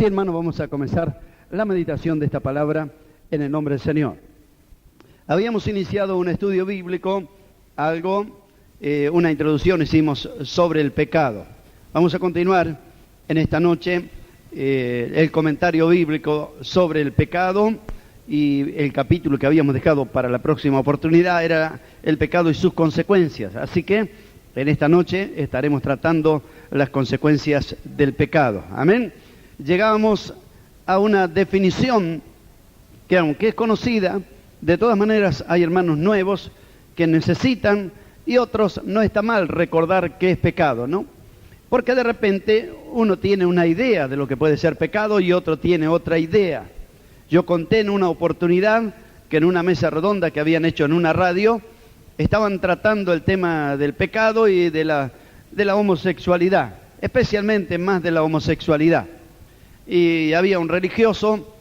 Sí, hermano, vamos a comenzar la meditación de esta palabra en el nombre del Señor. Habíamos iniciado un estudio bíblico, una introducción hicimos sobre el pecado. Vamos a continuar en esta noche el comentario bíblico sobre el pecado, y el capítulo que habíamos dejado para la próxima oportunidad era el pecado y sus consecuencias. Así que en esta noche estaremos tratando las consecuencias del pecado. Amén. Llegábamos a una definición que, aunque es conocida, de todas maneras hay hermanos nuevos que necesitan, y otros no está mal recordar qué es pecado, ¿no? Porque de repente uno tiene una idea de lo que puede ser pecado y otro tiene otra idea. Yo conté en una oportunidad que en una mesa redonda que habían hecho en una radio, estaban tratando el tema del pecado y de la homosexualidad, especialmente más de la homosexualidad. Y había un religioso,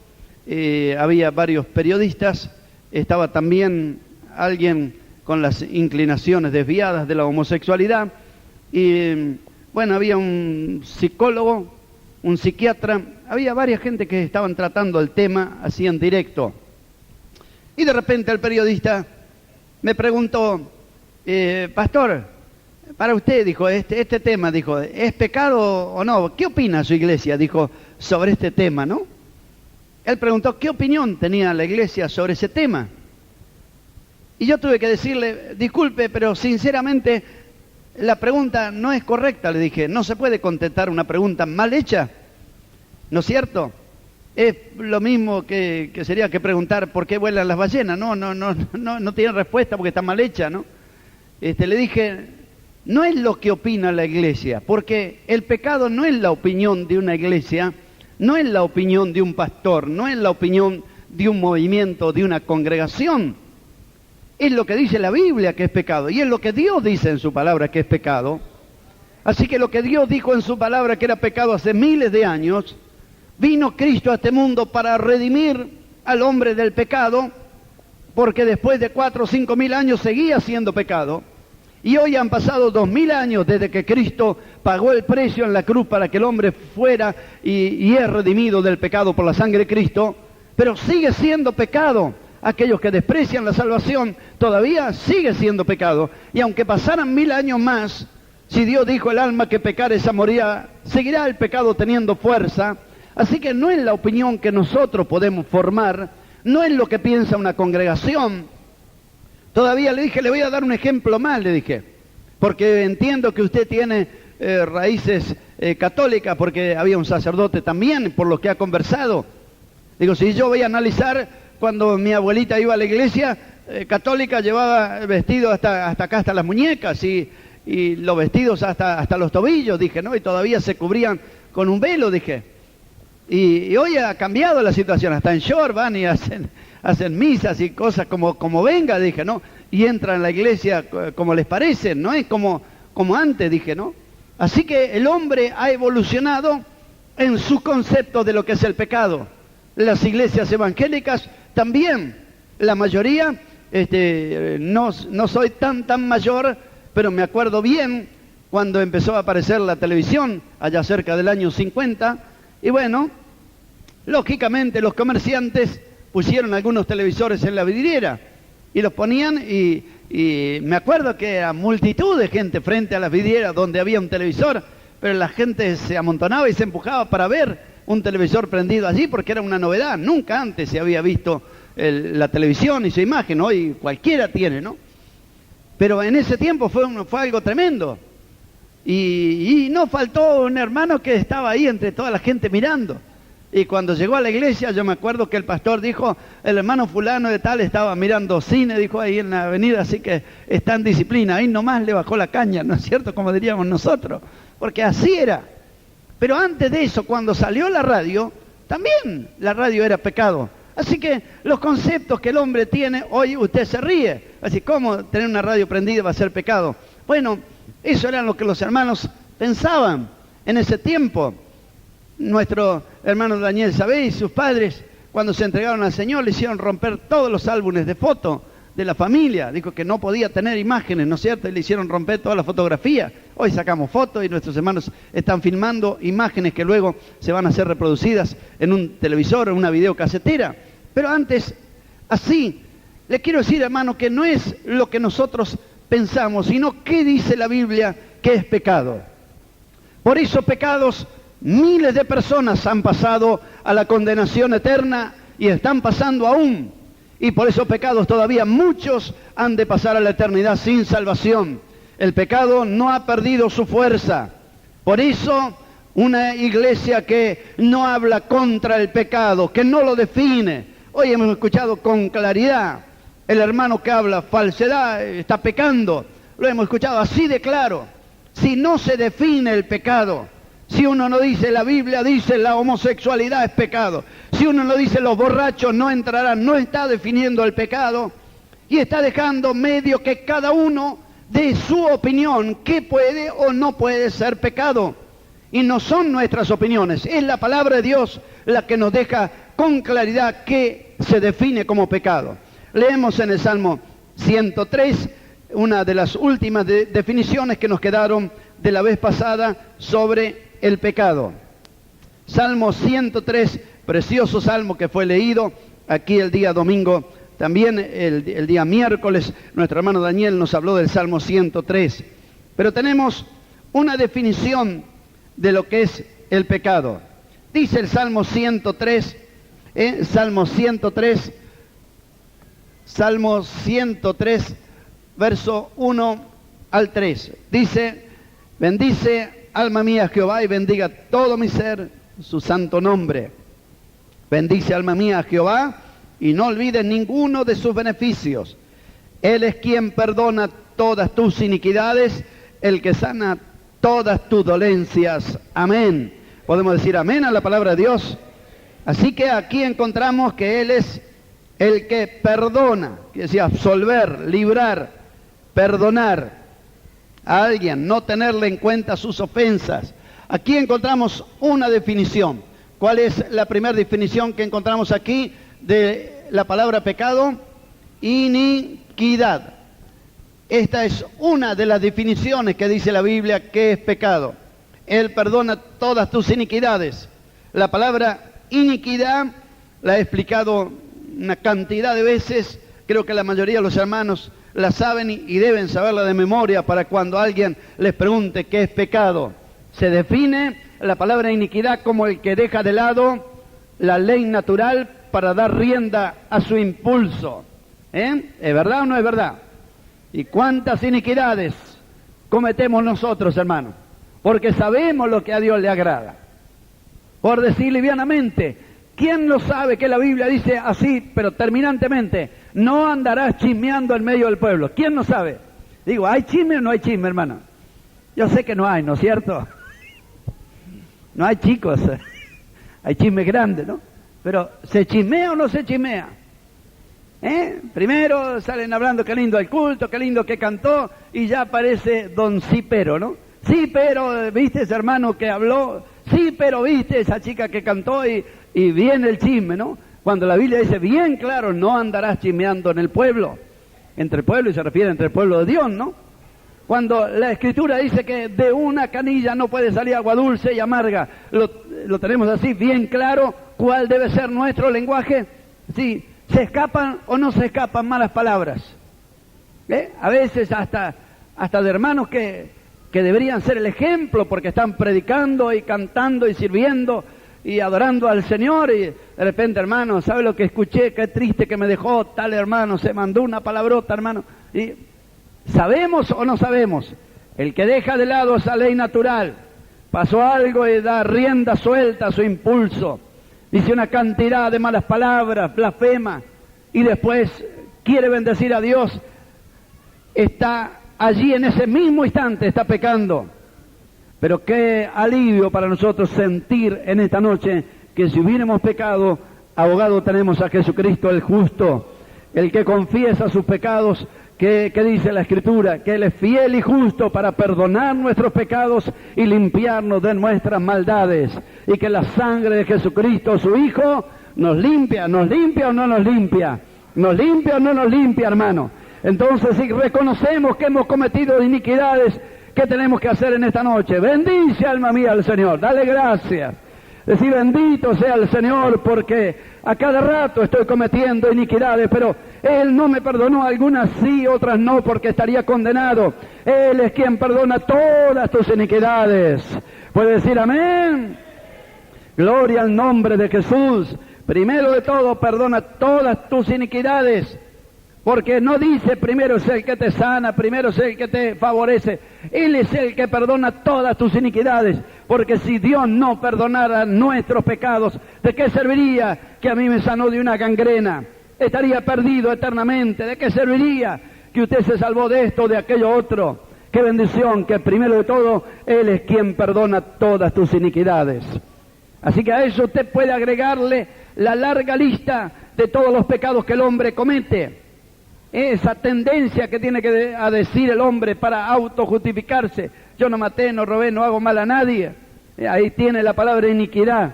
había varios periodistas, estaba también alguien con las inclinaciones desviadas de la homosexualidad, y bueno, había un psicólogo, un psiquiatra, había varias gente que estaban tratando el tema así en directo. Y de repente el periodista me preguntó, pastor, para usted, dijo, este tema, dijo, ¿es pecado o no? ¿Qué opina su iglesia? Dijo, sobre este tema, ¿no? Él preguntó qué opinión tenía la iglesia sobre ese tema. Y yo tuve que decirle, disculpe, pero sinceramente la pregunta no es correcta, le dije. No se puede contestar una pregunta mal hecha, ¿no es cierto? Es lo mismo que sería que preguntar por qué vuelan las ballenas. No tiene respuesta porque está mal hecha, ¿no? Le dije, no es lo que opina la iglesia, porque el pecado no es la opinión de una iglesia, no es la opinión de un pastor, no es la opinión de un movimiento, de una congregación. Es lo que dice la Biblia que es pecado, y es lo que Dios dice en su palabra que es pecado. Así que lo que Dios dijo en su palabra que era pecado hace miles de años, vino Cristo a este mundo para redimir al hombre del pecado, porque después de 4 o 5 mil años seguía siendo pecado. Y hoy han pasado 2000 años desde que Cristo pagó el precio en la cruz para que el hombre fuera y es redimido del pecado por la sangre de Cristo, pero sigue siendo pecado. Aquellos que desprecian la salvación todavía sigue siendo pecado. Y aunque pasaran 1000 años más, si Dios dijo el alma que pecar esa morirá, seguirá el pecado teniendo fuerza. Así que no es la opinión que nosotros podemos formar, no es lo que piensa una congregación. Todavía le dije, le voy a dar un ejemplo más, le dije, porque entiendo que usted tiene raíces católicas, porque había un sacerdote también, por lo que ha conversado. Digo, si yo voy a analizar, cuando mi abuelita iba a la iglesia católica, llevaba vestido hasta acá, hasta las muñecas, y los vestidos hasta los tobillos, dije, ¿no? Y todavía se cubrían con un velo, dije. Y hoy ha cambiado la situación, hasta en short van y hacen misas y cosas como venga, dije, ¿no? Y entran en la iglesia como les parece, no es como antes, dije, ¿no? Así que el hombre ha evolucionado en su concepto de lo que es el pecado. Las iglesias evangélicas también, la mayoría, no soy tan mayor, pero me acuerdo bien cuando empezó a aparecer la televisión, allá cerca del año 50, y bueno, lógicamente los comerciantes pusieron algunos televisores en la vidriera y los ponían, y me acuerdo que era multitud de gente frente a las vidrieras donde había un televisor, pero la gente se amontonaba y se empujaba para ver un televisor prendido allí porque era una novedad. Nunca antes se había visto la televisión y su imagen, hoy cualquiera tiene, ¿no? Pero en ese tiempo fue algo tremendo, y no faltó un hermano que estaba ahí entre toda la gente mirando. Y cuando llegó a la iglesia, yo me acuerdo que el pastor dijo, el hermano fulano de tal estaba mirando cine, dijo, ahí en la avenida, así que está en disciplina. Ahí nomás le bajó la caña, ¿no es cierto? Como diríamos nosotros, porque así era. Pero antes de eso, cuando salió la radio, también la radio era pecado. Así que los conceptos que el hombre tiene, hoy usted se ríe. Así, ¿cómo tener una radio prendida va a ser pecado? Bueno, eso era lo que los hermanos pensaban en ese tiempo. Nuestro hermano Daniel Sabé y sus padres, cuando se entregaron al Señor, le hicieron romper todos los álbumes de fotos de la familia. Dijo que no podía tener imágenes, ¿no es cierto? Y le hicieron romper toda la fotografía. Hoy sacamos fotos y nuestros hermanos están filmando imágenes que luego se van a ser reproducidas en un televisor o en una videocasetera. Pero antes, así, le quiero decir, hermano, que no es lo que nosotros pensamos, sino qué dice la Biblia que es pecado. Por esos pecados, miles de personas han pasado a la condenación eterna y están pasando aún. Y por esos pecados todavía muchos han de pasar a la eternidad sin salvación. El pecado no ha perdido su fuerza. Por eso, una iglesia que no habla contra el pecado, que no lo define. Hoy hemos escuchado con claridad, el hermano que habla falsedad está pecando. Lo hemos escuchado así de claro. Si no se define el pecado, si uno no dice, la Biblia dice la homosexualidad es pecado, si uno no dice los borrachos no entrarán, no está definiendo el pecado y está dejando medio que cada uno dé su opinión, qué puede o no puede ser pecado. Y no son nuestras opiniones, es la palabra de Dios la que nos deja con claridad qué se define como pecado. Leemos en el Salmo 103, una de las últimas definiciones que nos quedaron de la vez pasada sobre el pecado. Salmo 103, precioso salmo que fue leído aquí el día domingo, también el día miércoles, nuestro hermano Daniel nos habló del Salmo 103. Pero tenemos una definición de lo que es el pecado. Dice el Salmo 103, Salmo 103, verso 1 al 3. Dice, bendice alma mía Jehová y bendiga todo mi ser su santo nombre. Bendice alma mía a Jehová y no olvides ninguno de sus beneficios. Él es quien perdona todas tus iniquidades, el que sana todas tus dolencias. Amén. Podemos decir amén a la palabra de Dios. Así que aquí encontramos que Él es el que perdona, que decía absolver, librar, perdonar a alguien, no tenerle en cuenta sus ofensas. Aquí encontramos una definición. ¿Cuál es la primera definición que encontramos aquí de la palabra pecado? Iniquidad. Esta es una de las definiciones que dice la Biblia que es pecado. Él perdona todas tus iniquidades. La palabra iniquidad la he explicado una cantidad de veces. Creo que la mayoría de los hermanos la saben y deben saberla de memoria para cuando alguien les pregunte qué es pecado. Se define la palabra iniquidad como el que deja de lado la ley natural para dar rienda a su impulso. ¿Es verdad o no es verdad? ¿Y cuántas iniquidades cometemos nosotros, hermanos? Porque sabemos lo que a Dios le agrada. Por decir livianamente, ¿quién no sabe que la Biblia dice así, pero terminantemente, no andarás chismeando en medio del pueblo? ¿Quién no sabe? Digo, ¿hay chisme o no hay chisme, hermano? Yo sé que no hay, ¿no es cierto? No hay, chicos, hay chisme grande, ¿no? Pero, ¿se chismea o no se chismea? Primero salen hablando qué lindo el culto, qué lindo que cantó, y ya aparece don sí pero, ¿no? Sí, pero, ¿viste ese hermano que habló? Sí, pero, ¿viste esa chica que cantó? Y viene el chisme, ¿no? Cuando la Biblia dice bien claro, no andarás chismeando en el pueblo. Entre el pueblo, y se refiere entre el pueblo de Dios, ¿no? Cuando la Escritura dice que de una canilla no puede salir agua dulce y amarga, lo tenemos así bien claro. ¿Cuál debe ser nuestro lenguaje? Sí, ¿se escapan o no se escapan malas palabras? A veces hasta de hermanos que deberían ser el ejemplo porque están predicando y cantando y sirviendo y adorando al Señor, y de repente, hermano, ¿sabe lo que escuché? Qué triste que me dejó tal hermano, se mandó una palabrota, hermano. Y ¿sabemos o no sabemos? El que deja de lado esa ley natural, pasó algo y da rienda suelta a su impulso, dice una cantidad de malas palabras, blasfema, y después quiere bendecir a Dios, está allí en ese mismo instante, está pecando. Pero qué alivio para nosotros sentir en esta noche que si hubiéramos pecado, abogado tenemos a Jesucristo el justo, el que confiesa sus pecados, que dice la Escritura, que Él es fiel y justo para perdonar nuestros pecados y limpiarnos de nuestras maldades, y que la sangre de Jesucristo, su Hijo, nos limpia o no nos limpia. ¿Nos limpia o no nos limpia, hermano? Entonces, si reconocemos que hemos cometido iniquidades, ¿qué tenemos que hacer en esta noche? Bendice, alma mía, al Señor, dale gracias. Decir, bendito sea el Señor, porque a cada rato estoy cometiendo iniquidades, pero Él no me perdonó, algunas sí, otras no, porque estaría condenado. Él es quien perdona todas tus iniquidades. ¿Puede decir amén? Gloria al nombre de Jesús. Primero de todo, perdona todas tus iniquidades, porque no dice primero es el que te sana, primero es el que te favorece. Él es el que perdona todas tus iniquidades, porque si Dios no perdonara nuestros pecados, ¿de qué serviría que a mí me sanó de una gangrena? Estaría perdido eternamente. ¿De qué serviría que usted se salvó de esto o de aquello otro? Qué bendición que primero de todo Él es quien perdona todas tus iniquidades. Así que a eso usted puede agregarle la larga lista de todos los pecados que el hombre comete. Esa tendencia que tiene que decir el hombre para autojustificarse. Yo no maté, no robé, no hago mal a nadie. Ahí tiene la palabra iniquidad.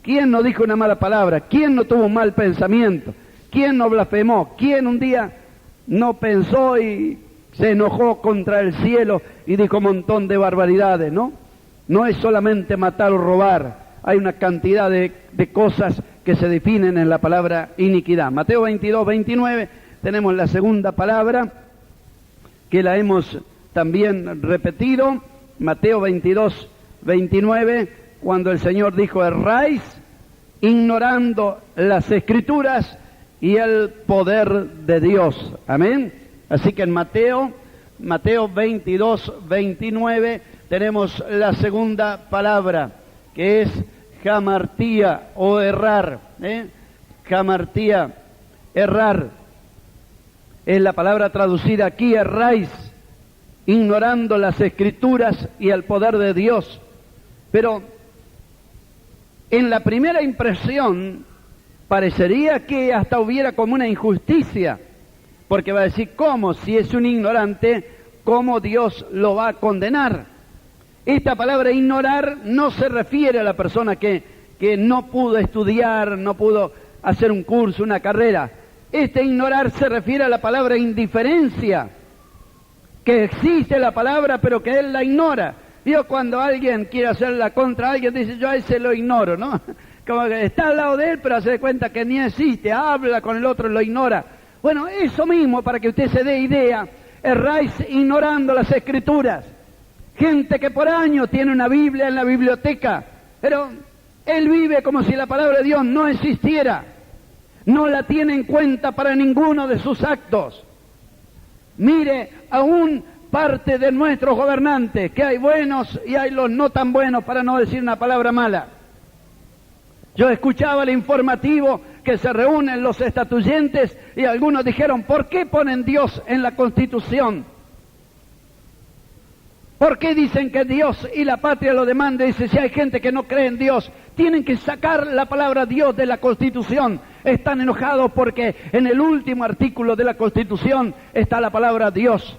¿Quién no dijo una mala palabra? ¿Quién no tuvo un mal pensamiento? ¿Quién no blasfemó? ¿Quién un día no pensó y se enojó contra el cielo y dijo un montón de barbaridades, ¿no? No es solamente matar o robar. Hay una cantidad de cosas que se definen en la palabra iniquidad. Mateo 22, 29, tenemos la segunda palabra, que la hemos también repetido. Mateo 22, 29, cuando el Señor dijo, erráis, ignorando las Escrituras y el poder de Dios. Amén. Así que en Mateo 22, 29, tenemos la segunda palabra, que es jamartía o errar. Jamartía, errar. Es la palabra traducida aquí, erráis, ignorando las Escrituras y el poder de Dios. Pero en la primera impresión parecería que hasta hubiera como una injusticia, porque va a decir, ¿cómo? Si es un ignorante, ¿cómo Dios lo va a condenar? Esta palabra ignorar no se refiere a la persona que no pudo estudiar, no pudo hacer un curso, una carrera. Este ignorar se refiere a la palabra indiferencia, que existe la palabra pero que él la ignora. Yo cuando alguien quiere hacerla contra alguien dice, yo a ese lo ignoro, ¿no? Como que está al lado de él pero hace cuenta que ni existe, habla con el otro y lo ignora. Bueno, eso mismo, para que usted se dé idea, erráis ignorando las Escrituras. Gente que por años tiene una Biblia en la biblioteca, pero él vive como si la palabra de Dios no existiera. No la tiene en cuenta para ninguno de sus actos. Mire, aún parte de nuestros gobernantes, que hay buenos y hay los no tan buenos, para no decir una palabra mala. Yo escuchaba el informativo que se reúnen los estatuyentes y algunos dijeron, ¿por qué ponen Dios en la Constitución? ¿Por qué dicen que Dios y la patria lo demandan? Dice, si hay gente que no cree en Dios, tienen que sacar la palabra Dios de la Constitución. Están enojados porque en el último artículo de la Constitución está la palabra Dios.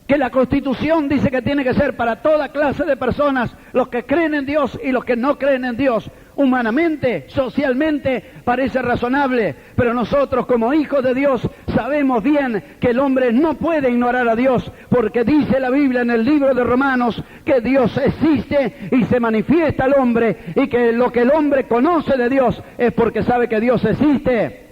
Que la Constitución dice que tiene que ser para toda clase de personas, los que creen en Dios y los que no creen en Dios. Humanamente, socialmente, parece razonable, pero nosotros como hijos de Dios sabemos bien que el hombre no puede ignorar a Dios, porque dice la Biblia en el libro de Romanos que Dios existe y se manifiesta al hombre, y que lo que el hombre conoce de Dios es porque sabe que Dios existe.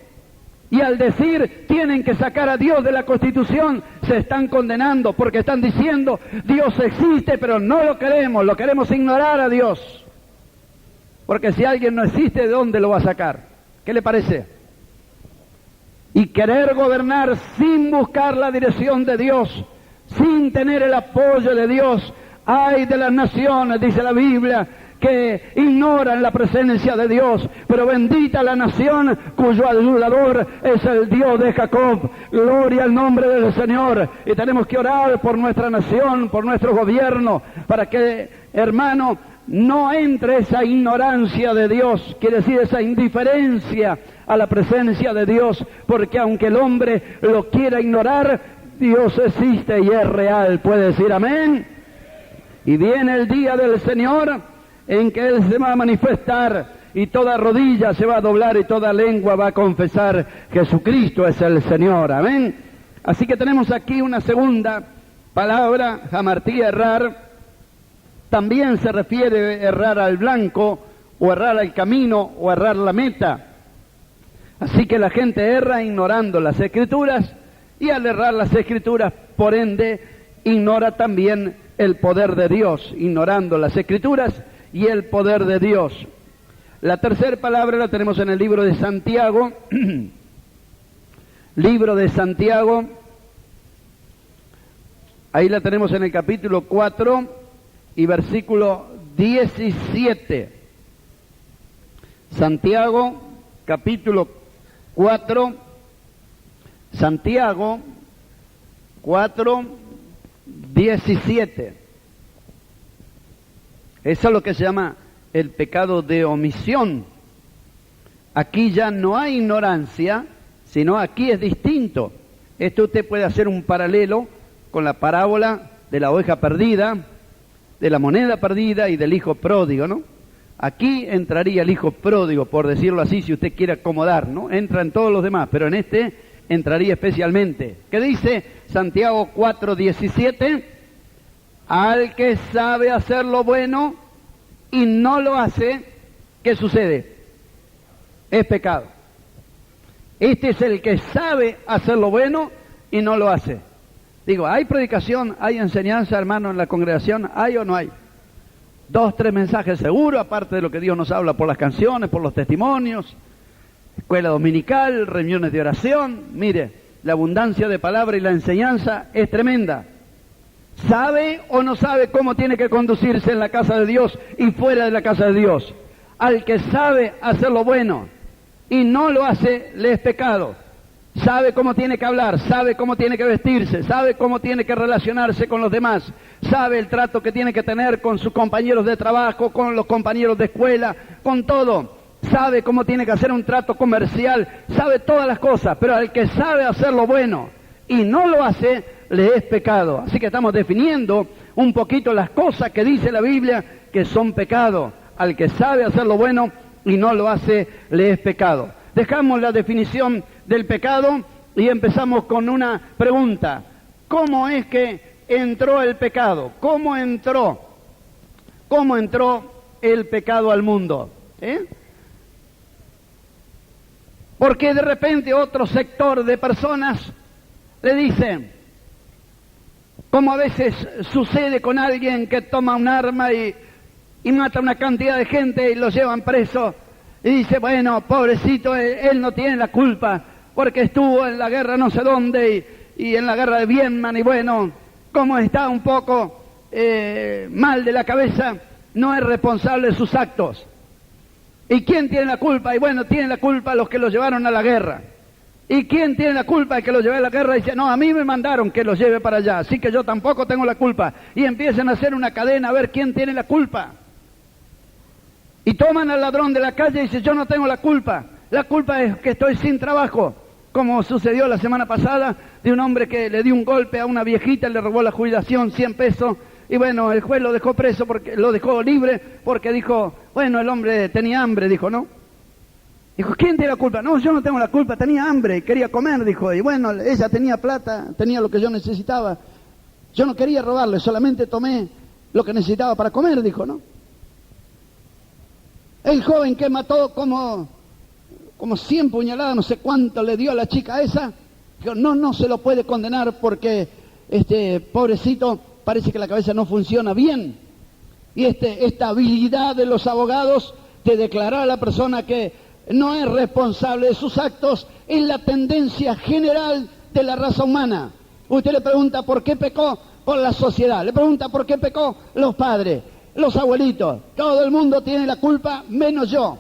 Y al decir, tienen que sacar a Dios de la Constitución, se están condenando, porque están diciendo, Dios existe, pero no lo queremos ignorar a Dios. Porque si alguien no existe, ¿de dónde lo va a sacar? ¿Qué le parece? Y querer gobernar sin buscar la dirección de Dios, sin tener el apoyo de Dios. Ay de las naciones, dice la Biblia, que ignoran la presencia de Dios, pero bendita la nación cuyo ayudador es el Dios de Jacob. Gloria al nombre del Señor. Y tenemos que orar por nuestra nación, por nuestro gobierno, para que, hermano, no entre esa ignorancia de Dios, quiere decir esa indiferencia a la presencia de Dios, porque aunque el hombre lo quiera ignorar, Dios existe y es real. ¿Puede decir amén? Y viene el día del Señor, en que Él se va a manifestar y toda rodilla se va a doblar y toda lengua va a confesar Jesucristo es el Señor. Amén. Así que tenemos aquí una segunda palabra, hamartía, errar. También se refiere a errar al blanco, o errar al camino, o errar la meta. Así que la gente erra ignorando las Escrituras, y al errar las Escrituras, por ende, ignora también el poder de Dios, ignorando las Escrituras y el poder de Dios. La tercera palabra la tenemos en el libro de Santiago, libro de Santiago, ahí la tenemos en el capítulo 4 y versículo 17. Santiago, capítulo 4, Santiago 4, 17. Eso es lo que se llama el pecado de omisión. Aquí ya no hay ignorancia, sino aquí es distinto. Esto usted puede hacer un paralelo con la parábola de la oveja perdida, de la moneda perdida y del hijo pródigo, ¿no? Aquí entraría el hijo pródigo, por decirlo así, si usted quiere acomodar, ¿no? Entra en todos los demás, pero en este entraría especialmente. ¿Qué dice Santiago 4:17? Al que sabe hacer lo bueno y no lo hace, ¿qué sucede? Es pecado. Este es el que sabe hacer lo bueno y no lo hace. Digo, ¿hay predicación, hay enseñanza, hermano, en la congregación? ¿Hay o no hay? 2, 3 mensajes seguro, aparte de lo que Dios nos habla por las canciones, por los testimonios, escuela dominical, reuniones de oración. Mire, la abundancia de palabra y la enseñanza es tremenda. ¿Sabe o no sabe cómo tiene que conducirse en la casa de Dios y fuera de la casa de Dios? Al que sabe hacer lo bueno y no lo hace, le es pecado. Sabe cómo tiene que hablar, sabe cómo tiene que vestirse, sabe cómo tiene que relacionarse con los demás, sabe el trato que tiene que tener con sus compañeros de trabajo, con los compañeros de escuela, con todo. Sabe cómo tiene que hacer un trato comercial, sabe todas las cosas, pero al que sabe hacer lo bueno y no lo hace, le es pecado. Así que estamos definiendo un poquito las cosas que dice la Biblia que son pecado. Al que sabe hacer lo bueno y no lo hace, le es pecado. Dejamos la definición del pecado y empezamos con una pregunta. ¿Cómo es que entró el pecado? ¿Cómo entró el pecado al mundo? Porque de repente otro sector de personas le dicen, como a veces sucede con alguien que toma un arma y mata una cantidad de gente y lo llevan preso, y dice, bueno, pobrecito, él no tiene la culpa, porque estuvo en la guerra no sé dónde y en la guerra de Vietnam, y bueno, como está un poco mal de la cabeza, no es responsable de sus actos. ¿Y quién tiene la culpa? Y bueno, tienen la culpa los que lo llevaron a la guerra. ¿Y quién tiene la culpa? El que lo llevé a la guerra. Dice, no, a mí me mandaron que lo lleve para allá, así que yo tampoco tengo la culpa. Y empiezan a hacer una cadena a ver quién tiene la culpa. Y toman al ladrón de la calle y dicen, yo no tengo la culpa es que estoy sin trabajo, como sucedió la semana pasada de un hombre que le dio un golpe a una viejita, le robó la jubilación, 100 pesos, y bueno, el juez lo dejó preso, porque lo dejó libre, porque dijo, bueno, el hombre tenía hambre, dijo, ¿no? Dijo, ¿quién tiene la culpa? No, yo no tengo la culpa, tenía hambre, quería comer, dijo, y bueno, ella tenía plata, tenía lo que yo necesitaba, yo no quería robarle, solamente tomé lo que necesitaba para comer, dijo, ¿no? El joven que mató como 100 puñaladas, no sé cuánto le dio a la chica esa, dijo, no se lo puede condenar porque pobrecito parece que la cabeza no funciona bien. Y esta habilidad de los abogados de declarar a la persona que no es responsable de sus actos es la tendencia general de la raza humana. Usted le pregunta por qué pecó, por la sociedad. Le pregunta por qué pecó, los padres, los abuelitos. Todo el mundo tiene la culpa, menos yo.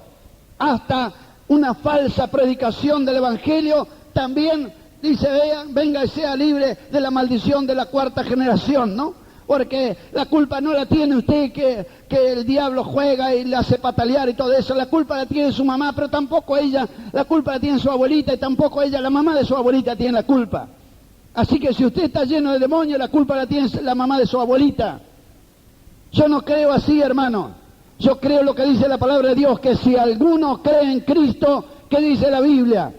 Hasta una falsa predicación del Evangelio también dice, venga y sea libre de la maldición de la cuarta generación, ¿no? Porque la culpa no la tiene usted que el diablo juega y le hace patalear y todo eso. La culpa la tiene su mamá, pero tampoco ella. La culpa la tiene su abuelita y tampoco ella. La mamá de su abuelita tiene la culpa. Así que si usted está lleno de demonios, la culpa la tiene la mamá de su abuelita. Yo no creo así, hermano. Yo creo lo que dice la palabra de Dios, que si alguno cree en Cristo, ¿qué dice la Biblia?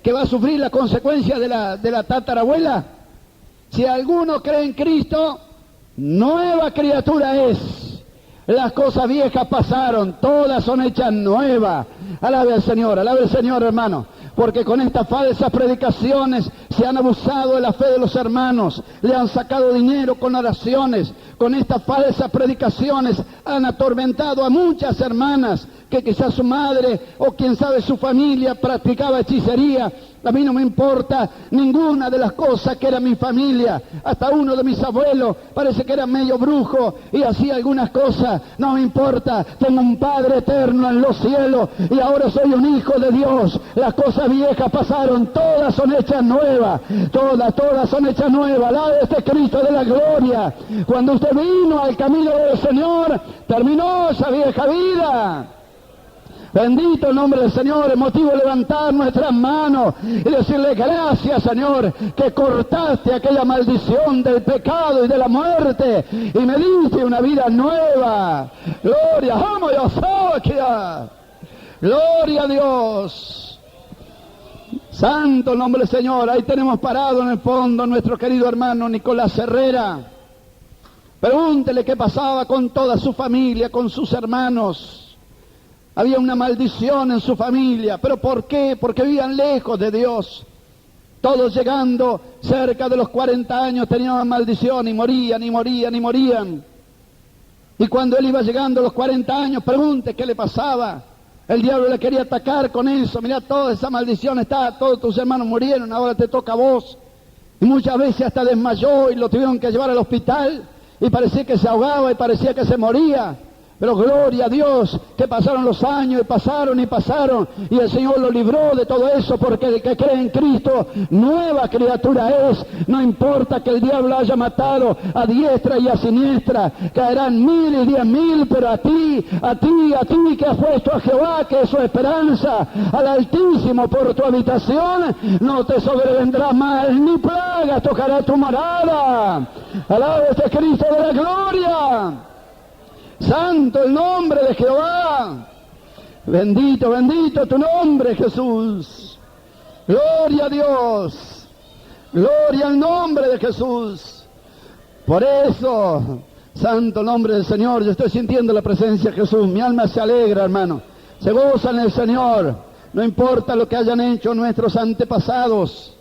¿Que va a sufrir la consecuencia de la tatarabuela? Si alguno cree en Cristo, nueva criatura es. Las cosas viejas pasaron, todas son hechas nuevas. Alabe al Señor, hermano. Porque con estas falsas predicaciones se han abusado de la fe de los hermanos, le han sacado dinero con oraciones. Con estas falsas predicaciones han atormentado a muchas hermanas que quizás su madre o quién sabe su familia practicaba hechicería. A mí no me importa ninguna de las cosas que era mi familia. Hasta uno de mis abuelos parece que era medio brujo y hacía algunas cosas. No me importa, tengo un Padre eterno en los cielos y ahora soy un hijo de Dios. Las cosas viejas pasaron, todas son hechas nuevas. Todas son hechas nuevas. Alabe este Cristo de la gloria. Cuando usted vino al camino del Señor, terminó esa vieja vida. Bendito el nombre del Señor. Es motivo de levantar nuestras manos y decirle gracias, Señor, que cortaste aquella maldición del pecado y de la muerte y me diste una vida nueva. Gloria, amo yo, gloria a Dios. Santo el nombre del Señor. Ahí tenemos parado en el fondo nuestro querido hermano Nicolás Herrera. Pregúntele qué pasaba con toda su familia, con sus hermanos. Había una maldición en su familia. ¿Pero por qué? Porque vivían lejos de Dios. Todos llegando cerca de los 40 años tenían maldición y morían. Y cuando él iba llegando a los 40 años, pregunte qué le pasaba. El diablo le quería atacar con eso. Mirá, toda esa maldición está, todos tus hermanos murieron, ahora te toca a vos. Y muchas veces hasta desmayó y lo tuvieron que llevar al hospital. Y parecía que se ahogaba y parecía que se moría. Pero gloria a Dios, que pasaron los años y pasaron, y el Señor lo libró de todo eso, porque el que cree en Cristo, nueva criatura es. No importa que el diablo haya matado a diestra y a siniestra, caerán 1000 y 10.000, pero a ti que has puesto a Jehová, que es su esperanza, al Altísimo por tu habitación, no te sobrevendrá mal, ni plaga tocará tu morada. Alaba este Cristo de la gloria. Santo el nombre de Jehová. Bendito tu nombre, Jesús. Gloria a Dios. Gloria al nombre de Jesús. Por eso, santo nombre del Señor, yo estoy sintiendo la presencia de Jesús. Mi alma se alegra, hermano. Se goza en el Señor. No importa lo que hayan hecho nuestros antepasados.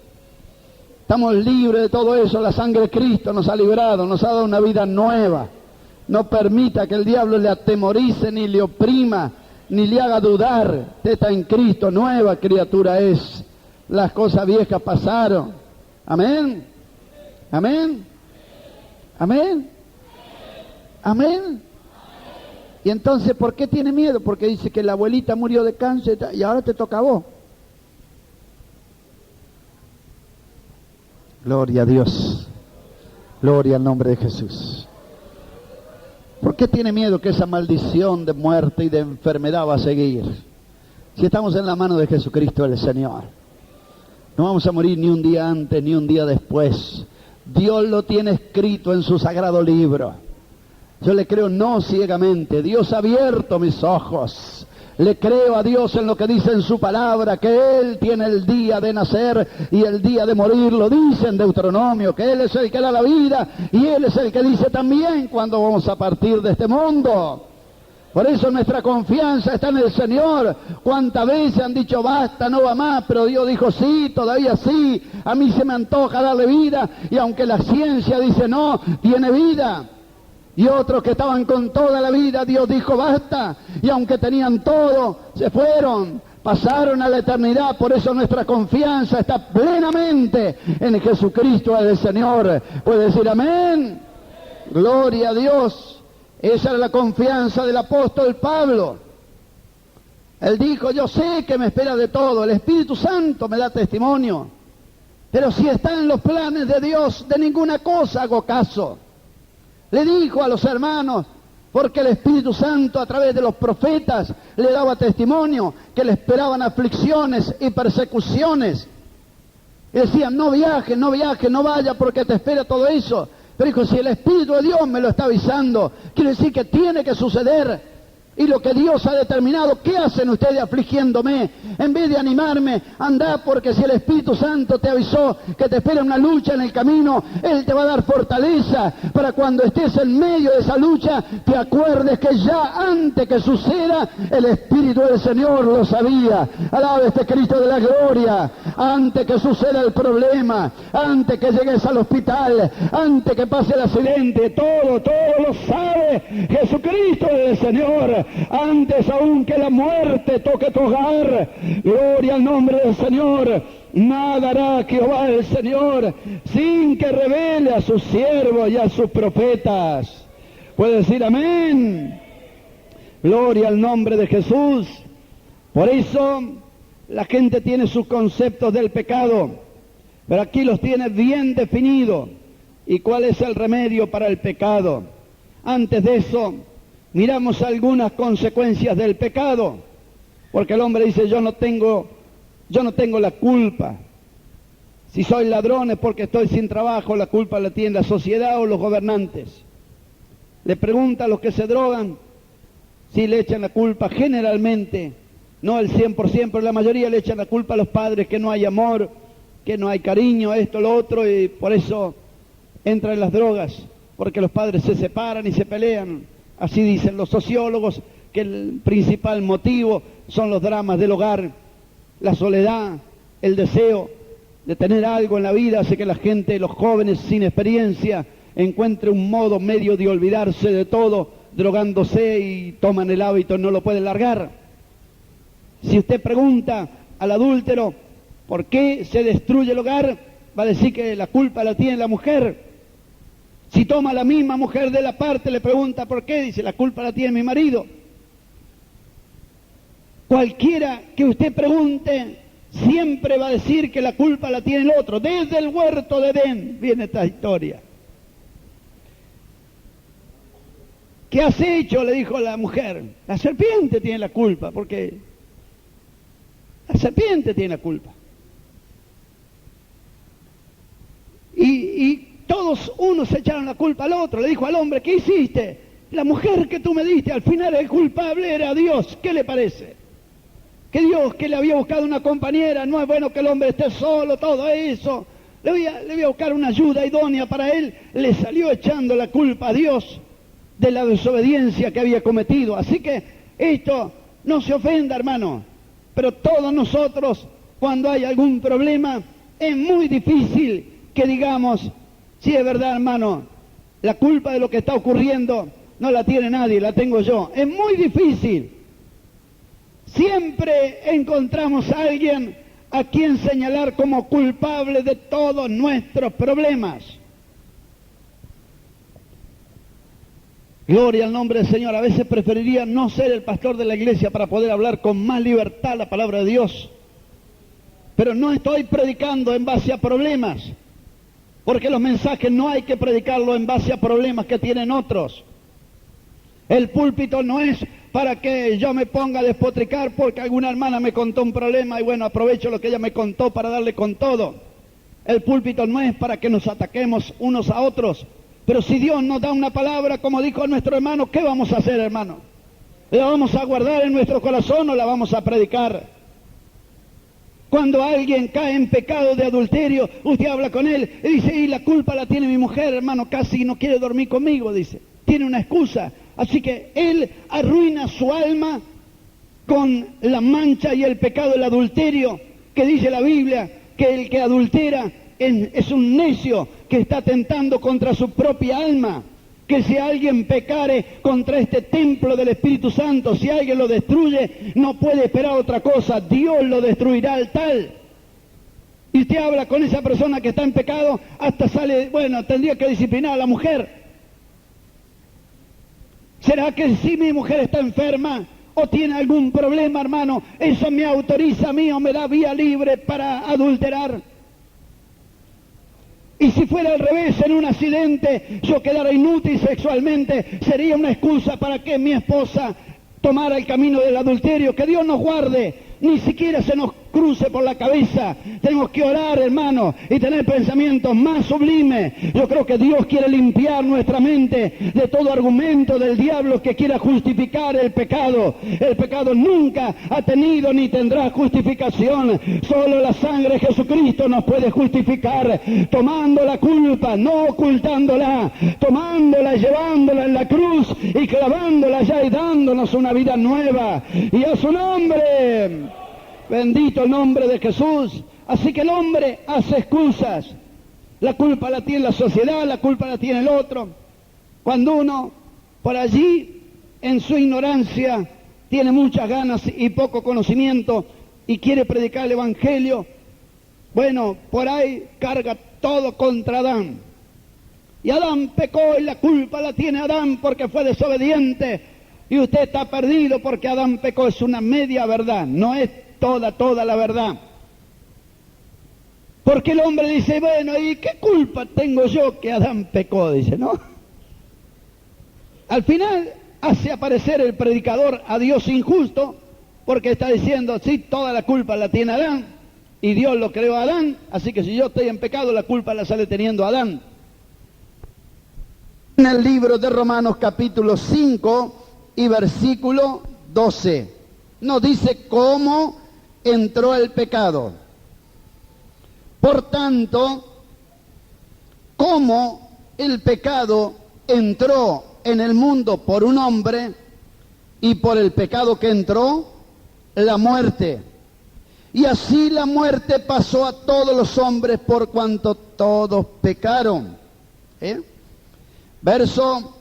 Estamos libres de todo eso. La sangre de Cristo nos ha librado, nos ha dado una vida nueva. No permita que el diablo le atemorice, ni le oprima, ni le haga dudar. Usted está en Cristo, nueva criatura es. Las cosas viejas pasaron. Amén. Amén. Amén. Amén. Y entonces, ¿por qué tiene miedo? Porque dice que la abuelita murió de cáncer y ahora te toca a vos. Gloria a Dios. Gloria al nombre de Jesús. ¿Por qué tiene miedo que esa maldición de muerte y de enfermedad va a seguir? Si estamos en la mano de Jesucristo el Señor. No vamos a morir ni un día antes ni un día después. Dios lo tiene escrito en su sagrado libro. Yo le creo no ciegamente. Dios ha abierto mis ojos. Le creo a Dios en lo que dice en su palabra, que Él tiene el día de nacer y el día de morir. Lo dice en Deuteronomio, que Él es el que da la vida y Él es el que dice también cuándo vamos a partir de este mundo. Por eso nuestra confianza está en el Señor. ¿Cuántas veces han dicho basta, no va más? Pero Dios dijo sí, todavía sí. A mí se me antoja darle vida y aunque la ciencia dice no, tiene vida. Y otros que estaban con toda la vida, Dios dijo basta, y aunque tenían todo, se fueron, pasaron a la eternidad. Por eso nuestra confianza está plenamente en Jesucristo el Señor. ¿Puede decir amén? Gloria a Dios. Esa era la confianza del apóstol Pablo. Él dijo, yo sé que me espera de todo, el Espíritu Santo me da testimonio, pero si está en los planes de Dios, de ninguna cosa hago caso. Le dijo a los hermanos, porque el Espíritu Santo a través de los profetas le daba testimonio que le esperaban aflicciones y persecuciones. Y decían, no viaje, no vaya porque te espera todo eso. Pero dijo, si el Espíritu de Dios me lo está avisando, quiere decir que tiene que suceder. Y lo que Dios ha determinado, ¿qué hacen ustedes afligiéndome? En vez de animarme, andá, porque si el Espíritu Santo te avisó que te espera una lucha en el camino, Él te va a dar fortaleza para cuando estés en medio de esa lucha, te acuerdes que ya antes que suceda, el Espíritu del Señor lo sabía. Alaba este Cristo de la gloria. Antes que suceda el problema, antes que llegues al hospital, antes que pase el accidente, todo lo sabe Jesucristo el Señor. Antes aún que la muerte toque tu hogar, gloria al nombre del Señor. Nada hará Jehová el Señor sin que revele a sus siervos y a sus profetas. ¿Puede decir amén? Gloria al nombre de Jesús. Por eso la gente tiene sus conceptos del pecado, pero aquí los tiene bien definidos. ¿Y cuál es el remedio para el pecado? Antes de eso, miramos algunas consecuencias del pecado, porque el hombre dice, yo no tengo la culpa. Si soy ladrón es porque estoy sin trabajo, la culpa la tiene la sociedad o los gobernantes. Le pregunta a los que se drogan si le echan la culpa, generalmente, no el 100%, pero la mayoría le echan la culpa a los padres, que no hay amor, que no hay cariño, esto, lo otro, y por eso entran en las drogas, porque los padres se separan y se pelean. Así dicen los sociólogos, que el principal motivo son los dramas del hogar, la soledad, el deseo de tener algo en la vida hace que la gente, los jóvenes sin experiencia, encuentre un modo medio de olvidarse de todo, drogándose y toman el hábito y no lo pueden largar. Si usted pregunta al adúltero por qué se destruye el hogar, va a decir que la culpa la tiene la mujer. Si toma la misma mujer de la parte, le pregunta por qué, dice, la culpa la tiene mi marido. Cualquiera que usted pregunte, siempre va a decir que la culpa la tiene el otro. Desde el huerto de Edén viene esta historia. ¿Qué has hecho?, le dijo la mujer. La serpiente tiene la culpa, porque la serpiente tiene la culpa. Y todos unos echaron la culpa al otro. Le dijo al hombre, ¿qué hiciste? La mujer que tú me diste, al final el culpable era Dios. ¿Qué le parece? Que Dios, que le había buscado una compañera, no es bueno que el hombre esté solo, todo eso. Le voy a buscar una ayuda idónea para él. Le salió echando la culpa a Dios de la desobediencia que había cometido. Así que esto, no se ofenda, hermano, pero todos nosotros, cuando hay algún problema, es muy difícil que digamos, sí, es verdad, hermano, la culpa de lo que está ocurriendo no la tiene nadie, la tengo yo. Es muy difícil. Siempre encontramos a alguien a quien señalar como culpable de todos nuestros problemas. Gloria al nombre del Señor. A veces preferiría no ser el pastor de la iglesia para poder hablar con más libertad la palabra de Dios. Pero no estoy predicando en base a problemas, porque los mensajes no hay que predicarlos en base a problemas que tienen otros. El púlpito no es para que yo me ponga a despotricar porque alguna hermana me contó un problema y bueno, aprovecho lo que ella me contó para darle con todo. El púlpito no es para que nos ataquemos unos a otros. Pero si Dios nos da una palabra, como dijo nuestro hermano, ¿qué vamos a hacer, hermano? ¿La vamos a guardar en nuestro corazón o la vamos a predicar? Cuando alguien cae en pecado de adulterio, usted habla con él y dice, y la culpa la tiene mi mujer, hermano, casi no quiere dormir conmigo, dice. Tiene una excusa. Así que él arruina su alma con la mancha y el pecado del adulterio, que dice la Biblia, que el que adultera es un necio que está atentando contra su propia alma. Que si alguien pecare contra este templo del Espíritu Santo, si alguien lo destruye, no puede esperar otra cosa, Dios lo destruirá al tal. Y usted habla con esa persona que está en pecado, hasta sale, bueno, tendría que disciplinar a la mujer. ¿Será que si mi mujer está enferma o tiene algún problema, hermano, eso me autoriza a mí o me da vía libre para adulterar? Y si fuera al revés, en un accidente, yo quedara inútil sexualmente, sería una excusa para que mi esposa tomara el camino del adulterio. Que Dios nos guarde, ni siquiera se nos cruce por la cabeza. Tenemos que orar, hermano, y tener pensamientos más sublimes. Yo creo que Dios quiere limpiar nuestra mente de todo argumento del diablo que quiera justificar el pecado. El pecado nunca ha tenido ni tendrá justificación. Solo la sangre de Jesucristo nos puede justificar, tomando la culpa, no ocultándola, tomándola, llevándola en la cruz y clavándola allá y dándonos una vida nueva. Y a su nombre, bendito el nombre de Jesús. Así que el hombre hace excusas. La culpa la tiene la sociedad, la culpa la tiene el otro. Cuando uno por allí, en su ignorancia, tiene muchas ganas y poco conocimiento y quiere predicar el evangelio, bueno, por ahí carga todo contra Adán. Y Adán pecó y la culpa la tiene Adán porque fue desobediente. Y usted está perdido porque Adán pecó. Es una media verdad, no es toda la verdad. Porque el hombre dice, bueno, ¿y qué culpa tengo yo que Adán pecó? Dice, ¿no? Al final hace aparecer el predicador a Dios injusto, porque está diciendo, sí, toda la culpa la tiene Adán, y Dios lo creó a Adán, así que si yo estoy en pecado, la culpa la sale teniendo Adán. En el libro de Romanos capítulo 5 y versículo 12, nos dice cómo entró el pecado. Por tanto, como el pecado entró en el mundo por un hombre, y por el pecado que entró, la muerte. Y así la muerte pasó a todos los hombres por cuanto todos pecaron. Verso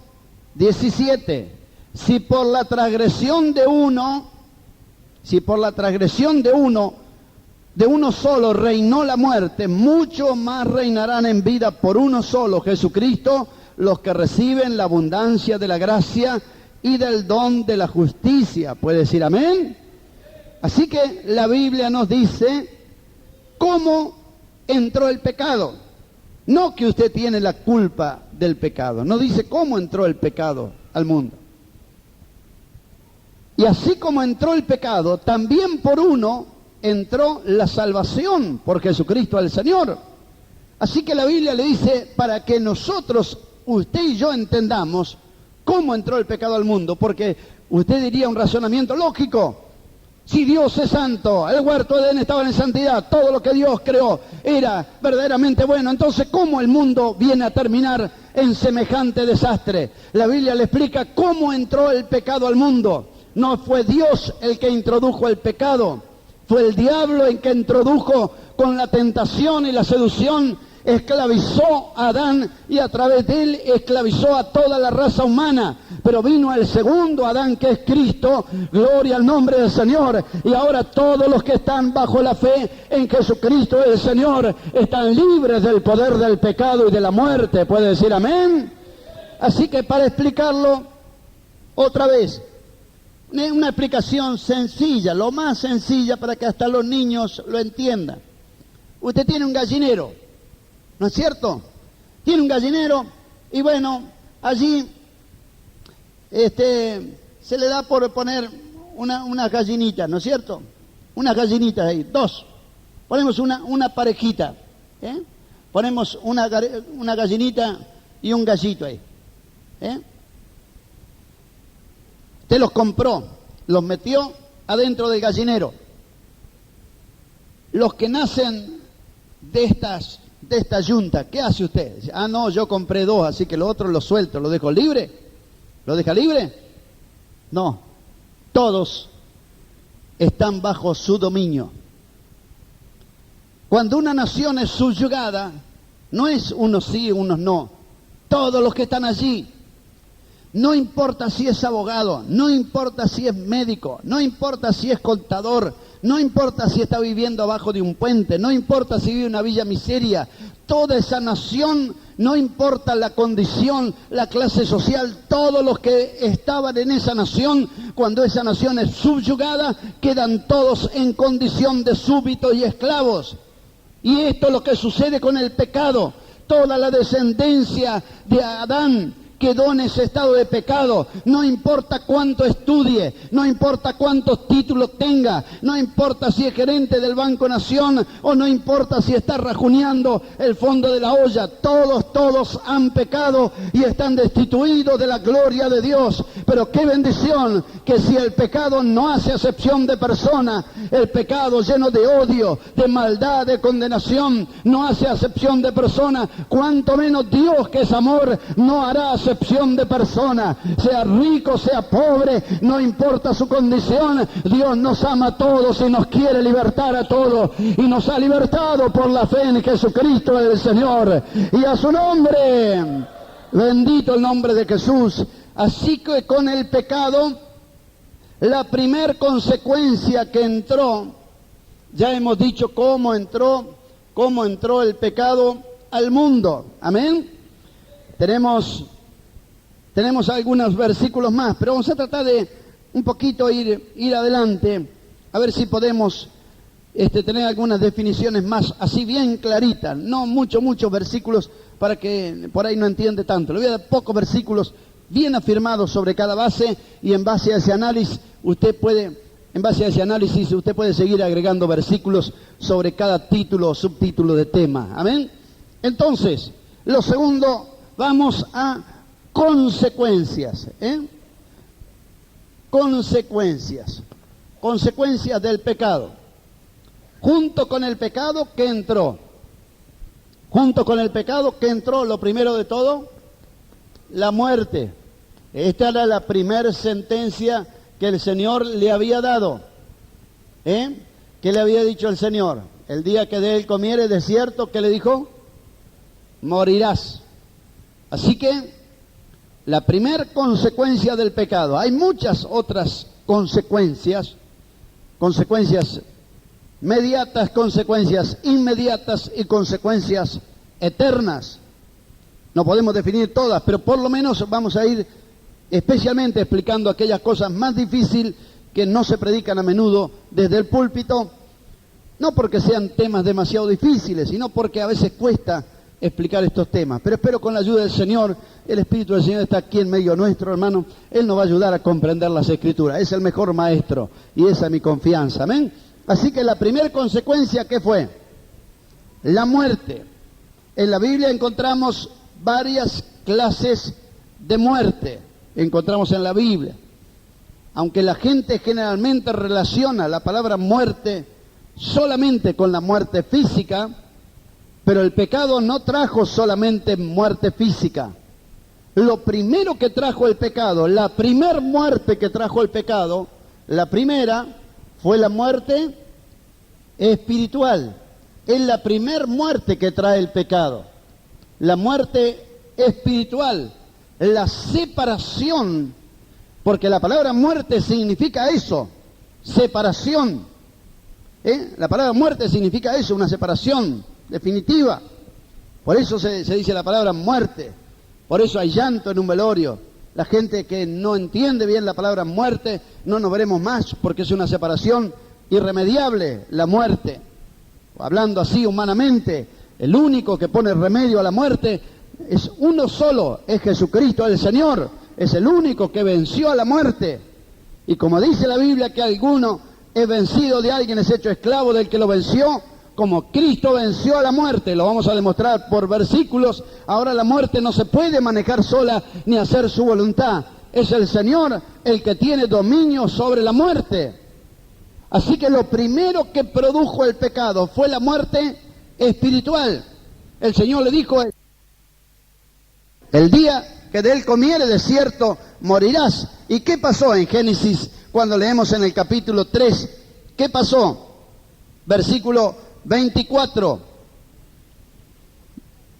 17. Si por la transgresión de uno de uno solo reinó la muerte, mucho más reinarán en vida por uno solo, Jesucristo, los que reciben la abundancia de la gracia y del don de la justicia. ¿Puede decir amén? Así que la Biblia nos dice cómo entró el pecado. No que usted tiene la culpa del pecado, no dice cómo entró el pecado al mundo. Y así como entró el pecado, también por uno entró la salvación, por Jesucristo el Señor. Así que la Biblia le dice, para que nosotros, usted y yo, entendamos cómo entró el pecado al mundo, porque usted diría un razonamiento lógico. Si Dios es santo, el huerto de Edén estaba en santidad, todo lo que Dios creó era verdaderamente bueno, entonces ¿cómo el mundo viene a terminar en semejante desastre? La Biblia le explica cómo entró el pecado al mundo. No fue Dios el que introdujo el pecado, fue el diablo el que introdujo con la tentación y la seducción, esclavizó a Adán y a través de él esclavizó a toda la raza humana. Pero vino el segundo Adán, que es Cristo, gloria al nombre del Señor. Y ahora todos los que están bajo la fe en Jesucristo el Señor están libres del poder del pecado y de la muerte. ¿Puede decir amén? Así que para explicarlo otra vez, una explicación sencilla, lo más sencilla para que hasta los niños lo entiendan. Usted tiene un gallinero, ¿no es cierto? Tiene un gallinero y bueno, allí se le da por poner una gallinita, ¿no es cierto? Unas gallinitas ahí, dos. Ponemos una parejita, ponemos una gallinita y un gallito ahí. Usted los compró, los metió adentro del gallinero. Los que nacen de esta yunta, ¿qué hace usted? Dice, ah, no, yo compré dos, así que los otros los suelto, ¿los dejo libre? ¿Lo deja libre? No, todos están bajo su dominio. Cuando una nación es subyugada, no es unos sí, unos no. Todos los que están allí, no importa si es abogado, no importa si es médico, no importa si es contador, no importa si está viviendo abajo de un puente, no importa si vive en una villa miseria, toda esa nación, no importa la condición, la clase social, todos los que estaban en esa nación, cuando esa nación es subyugada, quedan todos en condición de súbditos y esclavos. Y esto es lo que sucede con el pecado. Toda la descendencia de Adán quedó en ese estado de pecado. No importa cuánto estudie, no importa cuántos títulos tenga, no importa si es gerente del Banco Nación o no importa si está rajuneando el fondo de la olla. Todos han pecado y están destituidos de la gloria de Dios. Pero qué bendición que si el pecado no hace acepción de persona, el pecado lleno de odio, de maldad, de condenación, no hace acepción de persona, cuanto menos Dios, que es amor, no hará acepción de persona. Sea rico, sea pobre, no importa su condición, Dios nos ama a todos y nos quiere libertar a todos, y nos ha libertado por la fe en Jesucristo el Señor, y a su nombre, bendito el nombre de Jesús. Así que con el pecado, la primer consecuencia que entró, ya hemos dicho cómo entró el pecado al mundo. Amén. Tenemos algunos versículos más, pero vamos a tratar de un poquito ir adelante, a ver si podemos tener algunas definiciones más así bien claritas, no muchos versículos para que por ahí no entiende tanto. Le voy a dar pocos versículos bien afirmados sobre cada base, y en base a ese análisis usted puede seguir agregando versículos sobre cada título o subtítulo de tema. Amén. Entonces, lo segundo, vamos a consecuencias. Consecuencias del pecado. Junto con el pecado que entró, lo primero de todo, la muerte. Esta era la primera sentencia que el Señor le había dado. ¿Qué le había dicho el Señor? El día que de él comieres, de cierto, ¿qué le dijo? Morirás. Así que la primera consecuencia del pecado. Hay muchas otras consecuencias mediatas, consecuencias inmediatas y consecuencias eternas. No podemos definir todas, pero por lo menos vamos a ir especialmente explicando aquellas cosas más difíciles que no se predican a menudo desde el púlpito, no porque sean temas demasiado difíciles, sino porque a veces cuesta explicar estos temas. Pero espero con la ayuda del Señor, el Espíritu del Señor está aquí en medio nuestro, hermano. Él nos va a ayudar a comprender las Escrituras. Es el mejor maestro y esa es mi confianza. Amén. Así que la primera consecuencia, ¿qué fue? La muerte. En la Biblia encontramos varias clases de muerte. Encontramos en la Biblia. Aunque la gente generalmente relaciona la palabra muerte solamente con la muerte física, pero el pecado no trajo solamente muerte física. Lo primero que trajo el pecado, la primera muerte que trajo el pecado, la primera fue la muerte espiritual. Es la primera muerte que trae el pecado. La muerte espiritual, la separación, porque la palabra muerte significa eso, separación. La palabra muerte significa eso, una separación definitiva. Por eso se dice la palabra muerte. Por eso hay llanto en un velorio. La gente que no entiende bien la palabra muerte, no nos veremos más, porque es una separación irremediable, la muerte. Hablando así humanamente, el único que pone remedio a la muerte es uno solo, es Jesucristo el Señor. Es el único que venció a la muerte. Y como dice la Biblia que alguno es vencido de alguien, es hecho esclavo del que lo venció, como Cristo venció a la muerte, lo vamos a demostrar por versículos. Ahora la muerte no se puede manejar sola ni hacer su voluntad. Es el Señor el que tiene dominio sobre la muerte. Así que lo primero que produjo el pecado fue la muerte espiritual. El Señor le dijo, el día que de él comiere, de cierto morirás. ¿Y qué pasó en Génesis cuando leemos en el capítulo 3? ¿Qué pasó? Versículo 24,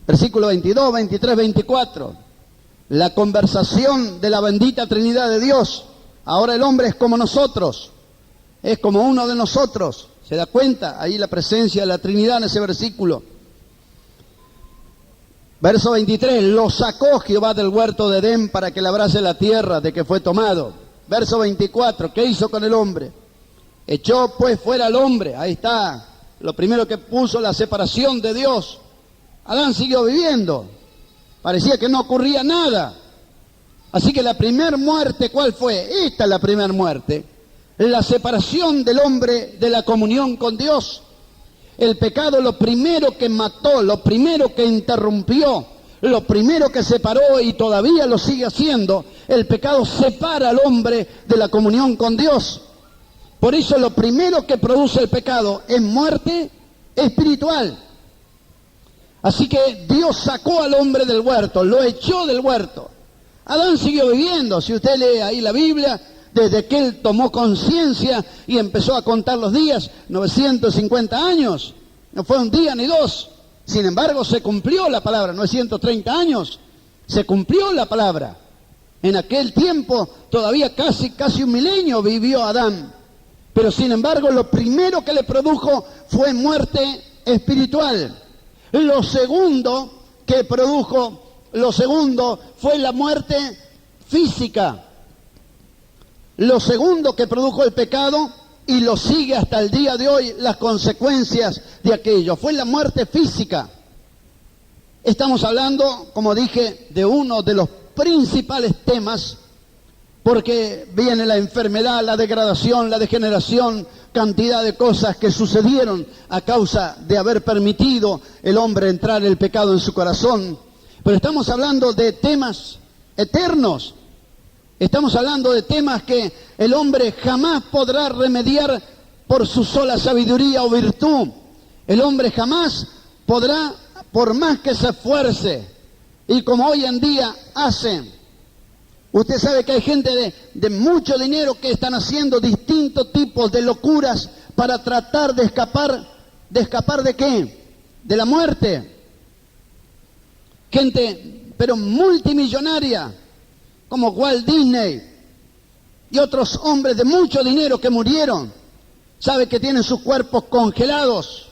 versículo 22, 23, 24. La conversación de la bendita Trinidad de Dios. Ahora el hombre es como nosotros, es como uno de nosotros. ¿Se da cuenta? Ahí la presencia de la Trinidad en ese versículo. Verso 23, lo sacó Jehová del huerto de Edén para que labrase la tierra de que fue tomado. Verso 24, ¿qué hizo con el hombre? Echó pues fuera al hombre. Ahí está, lo primero que puso, la separación de Dios. Adán siguió viviendo, parecía que no ocurría nada, Así que la primera muerte, ¿cuál fue? Esta es la primera muerte. La separación del hombre de la comunión con Dios. El pecado, lo primero que mató, lo primero que interrumpió, lo primero que separó y todavía lo sigue haciendo, el pecado separa al hombre de la comunión con Dios. Por eso lo primero que produce el pecado es muerte espiritual. Así que Dios sacó al hombre del huerto, lo echó del huerto. Adán siguió viviendo, si usted lee ahí la Biblia, desde que él tomó conciencia y empezó a contar los días, 950 años, no fue un día ni dos. Sin embargo, se cumplió la palabra, 930 años, se cumplió la palabra. En aquel tiempo, todavía casi un milenio vivió Adán. Pero sin embargo, lo primero que le produjo fue muerte espiritual. Lo segundo que produjo, fue la muerte física. Lo segundo que produjo el pecado, y lo sigue hasta el día de hoy, las consecuencias de aquello, fue la muerte física. Estamos hablando, como dije, de uno de los principales temas, porque viene la enfermedad, la degradación, la degeneración, cantidad de cosas que sucedieron a causa de haber permitido el hombre entrar el pecado en su corazón. Pero estamos hablando de temas eternos. Estamos hablando de temas que el hombre jamás podrá remediar por su sola sabiduría o virtud. El hombre jamás podrá, por más que se esfuerce, y como hoy en día hacen. Usted sabe que hay gente de mucho dinero que están haciendo distintos tipos de locuras para tratar de escapar ¿de qué? De la muerte. Gente, pero multimillonaria, como Walt Disney y otros hombres de mucho dinero que murieron. Sabe que tienen sus cuerpos congelados,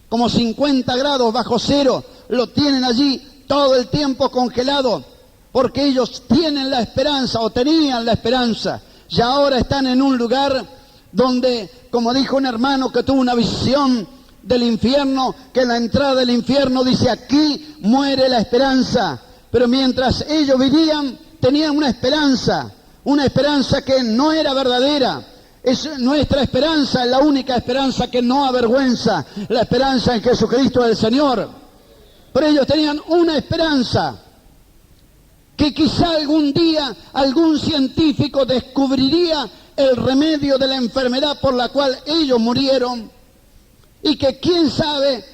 como 50 grados bajo cero, lo tienen allí todo el tiempo congelado, porque ellos tienen la esperanza, o tenían la esperanza, y ahora están en un lugar donde, como dijo un hermano que tuvo una visión del infierno, que en la entrada del infierno dice: aquí muere la esperanza. Pero mientras ellos vivían, tenían una esperanza que no era verdadera. Es nuestra esperanza, es la única esperanza que no avergüenza, la esperanza en Jesucristo el Señor. Pero ellos tenían una esperanza, que quizá algún día algún científico descubriría el remedio de la enfermedad por la cual ellos murieron, y que quién sabe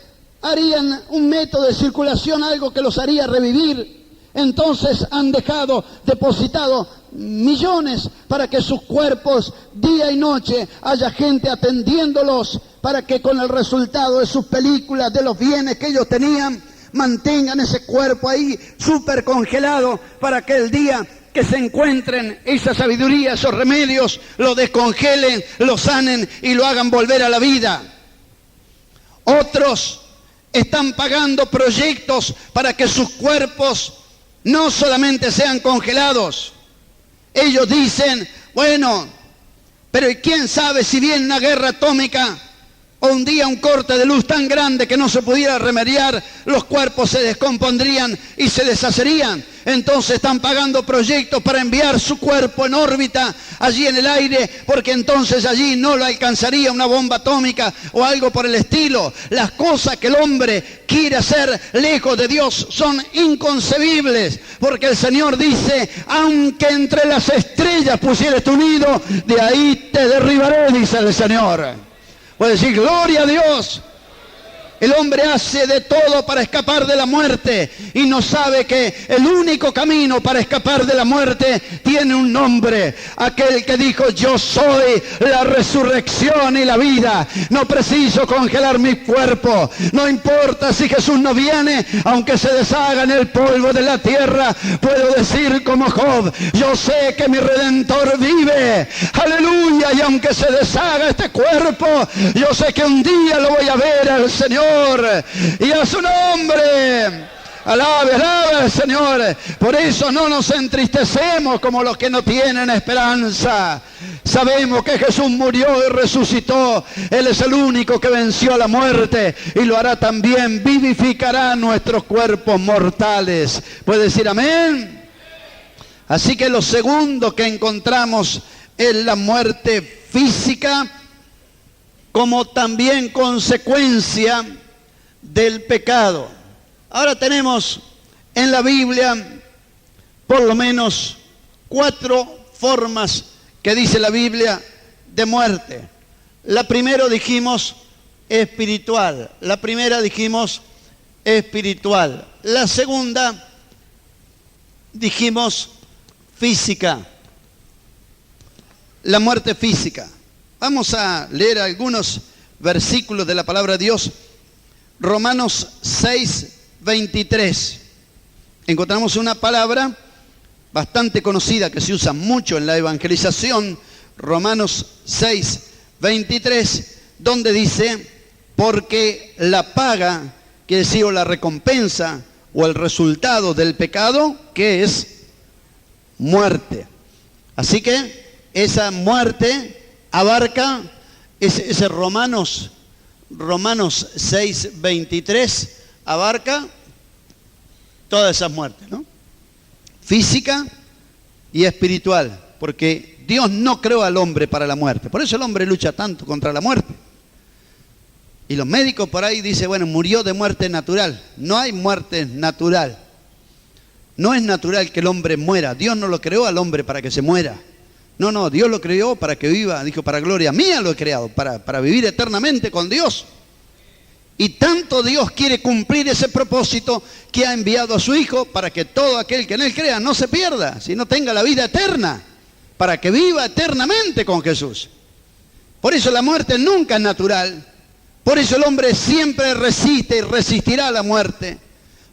harían un método de circulación, algo que los haría revivir. Entonces han dejado depositado millones para que sus cuerpos día y noche haya gente atendiéndolos, para que con el resultado de sus películas, de los bienes que ellos tenían, mantengan ese cuerpo ahí súper congelado, para que el día que se encuentren esa sabiduría, esos remedios, lo descongelen, lo sanen y lo hagan volver a la vida. Otros están pagando proyectos para que sus cuerpos no solamente sean congelados. Ellos dicen: bueno, pero ¿quién sabe si viene una guerra atómica o un día un corte de luz tan grande que no se pudiera remediar, los cuerpos se descompondrían y se deshacerían? Entonces están pagando proyectos para enviar su cuerpo en órbita allí en el aire, porque entonces allí no lo alcanzaría una bomba atómica o algo por el estilo. Las cosas que el hombre quiere hacer lejos de Dios son inconcebibles, porque el Señor dice: aunque entre las estrellas pusieres tu nido, de ahí te derribaré, dice el Señor. Puede decir: gloria a Dios. El hombre hace de todo para escapar de la muerte, y no sabe que el único camino para escapar de la muerte tiene un nombre. Aquel que dijo: yo soy la resurrección y la vida. No preciso congelar mi cuerpo. No importa si Jesús no viene, aunque se deshaga en el polvo de la tierra, puedo decir como Job: yo sé que mi Redentor vive. Aleluya. Y aunque se deshaga este cuerpo, yo sé que un día lo voy a ver al Señor. Y a su nombre. Alabe, alabe al Señor. Por eso no nos entristecemos como los que no tienen esperanza. Sabemos que Jesús murió y resucitó. Él es el único que venció a la muerte, y lo hará también. Vivificará nuestros cuerpos mortales. ¿Puede decir amén? Así que lo segundo que encontramos es la muerte física, como también consecuencia del pecado. Ahora tenemos en la Biblia por lo menos 4 formas que dice la Biblia de muerte. La primera dijimos espiritual. La primera dijimos espiritual. La segunda dijimos física. La muerte física. Vamos a leer algunos versículos de la palabra de Dios. Romanos 6:23. Encontramos una palabra bastante conocida que se usa mucho en la evangelización. Romanos 6:23, donde dice, porque la paga, quiere decir, o la recompensa o el resultado del pecado, que es muerte. Así que esa muerte abarca ese Romanos 6:23, abarca todas esas muertes, ¿no? Física y espiritual, porque Dios no creó al hombre para la muerte. Por eso el hombre lucha tanto contra la muerte. Y los médicos por ahí dicen, bueno, murió de muerte natural. No hay muerte natural. No es natural que el hombre muera. Dios no lo creó al hombre para que se muera. No, Dios lo creó para que viva, dijo, para gloria mía lo he creado, para vivir eternamente con Dios. Y tanto Dios quiere cumplir ese propósito que ha enviado a su Hijo para que todo aquel que en Él crea no se pierda, sino tenga la vida eterna, para que viva eternamente con Jesús. Por eso la muerte nunca es natural. Por eso el hombre siempre resiste y resistirá a la muerte.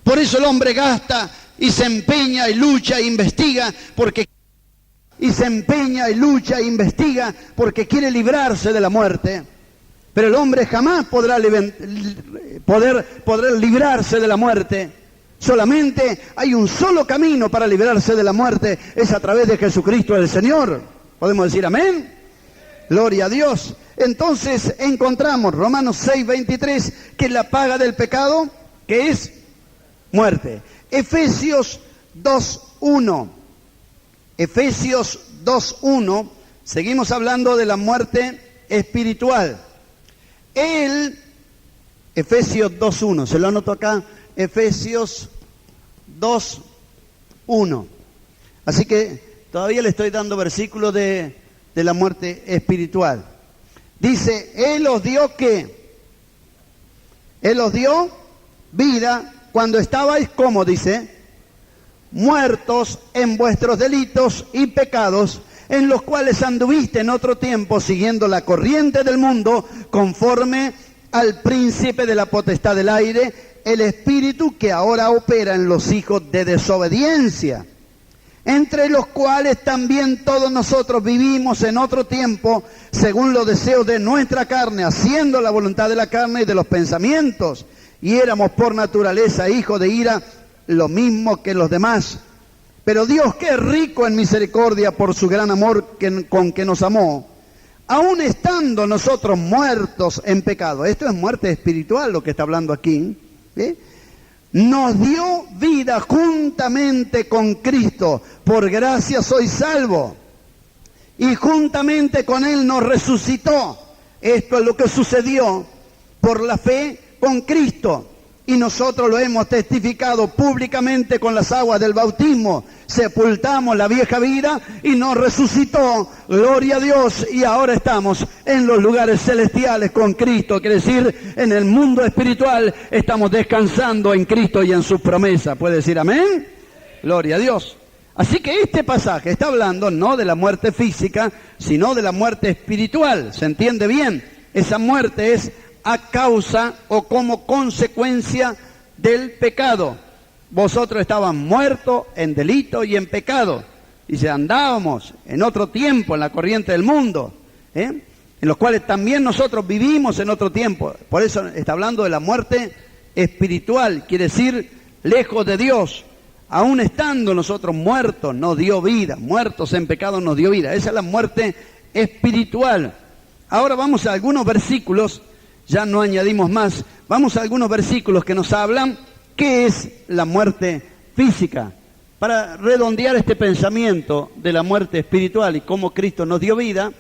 Por eso el hombre gasta y se empeña y lucha e investiga porque quiere librarse de la muerte. Pero el hombre jamás podrá librarse de la muerte. Solamente hay un solo camino para librarse de la muerte, es a través de Jesucristo el Señor. ¿Podemos decir amén? Gloria a Dios. Entonces encontramos Romanos 6:23, que es la paga del pecado, que es muerte. Efesios 2:1. Efesios 2:1, seguimos hablando de la muerte espiritual. Efesios 2:1, se lo anoto acá, Efesios 2:1. Así que todavía le estoy dando versículos de la muerte espiritual. Dice, Él os dio ¿qué? Él os dio vida cuando estabais, ¿cómo dice? Muertos en vuestros delitos y pecados, en los cuales anduviste en otro tiempo siguiendo la corriente del mundo, conforme al príncipe de la potestad del aire, el espíritu que ahora opera en los hijos de desobediencia, entre los cuales también todos nosotros vivimos en otro tiempo, según los deseos de nuestra carne, haciendo la voluntad de la carne y de los pensamientos, y éramos por naturaleza hijos de ira, lo mismo que los demás. Pero Dios, que es rico en misericordia por su gran amor con que nos amó, aun estando nosotros muertos en pecado, esto es muerte espiritual lo que está hablando aquí, ¿sí? Nos dio vida juntamente con Cristo, por gracia soy salvo, y juntamente con Él nos resucitó. Esto es lo que sucedió por la fe con Cristo. Y nosotros lo hemos testificado públicamente con las aguas del bautismo. Sepultamos la vieja vida y nos resucitó. Gloria a Dios. Y ahora estamos en los lugares celestiales con Cristo. Quiere decir, en el mundo espiritual estamos descansando en Cristo y en su promesa. ¿Puede decir amén? Gloria a Dios. Así que este pasaje está hablando no de la muerte física, sino de la muerte espiritual. ¿Se entiende bien? Esa muerte es a causa o como consecuencia del pecado. Vosotros estaban muertos en delito y en pecado. Y si andábamos en otro tiempo en la corriente del mundo, en los cuales también nosotros vivimos en otro tiempo. Por eso está hablando de la muerte espiritual, quiere decir lejos de Dios. Aún estando nosotros muertos, nos dio vida. Muertos en pecado nos dio vida. Esa es la muerte espiritual. Ahora vamos a algunos versículos. Ya no añadimos más. Vamos a algunos versículos que nos hablan qué es la muerte física. para redondear este pensamiento de la muerte espiritual y cómo Cristo nos dio vida,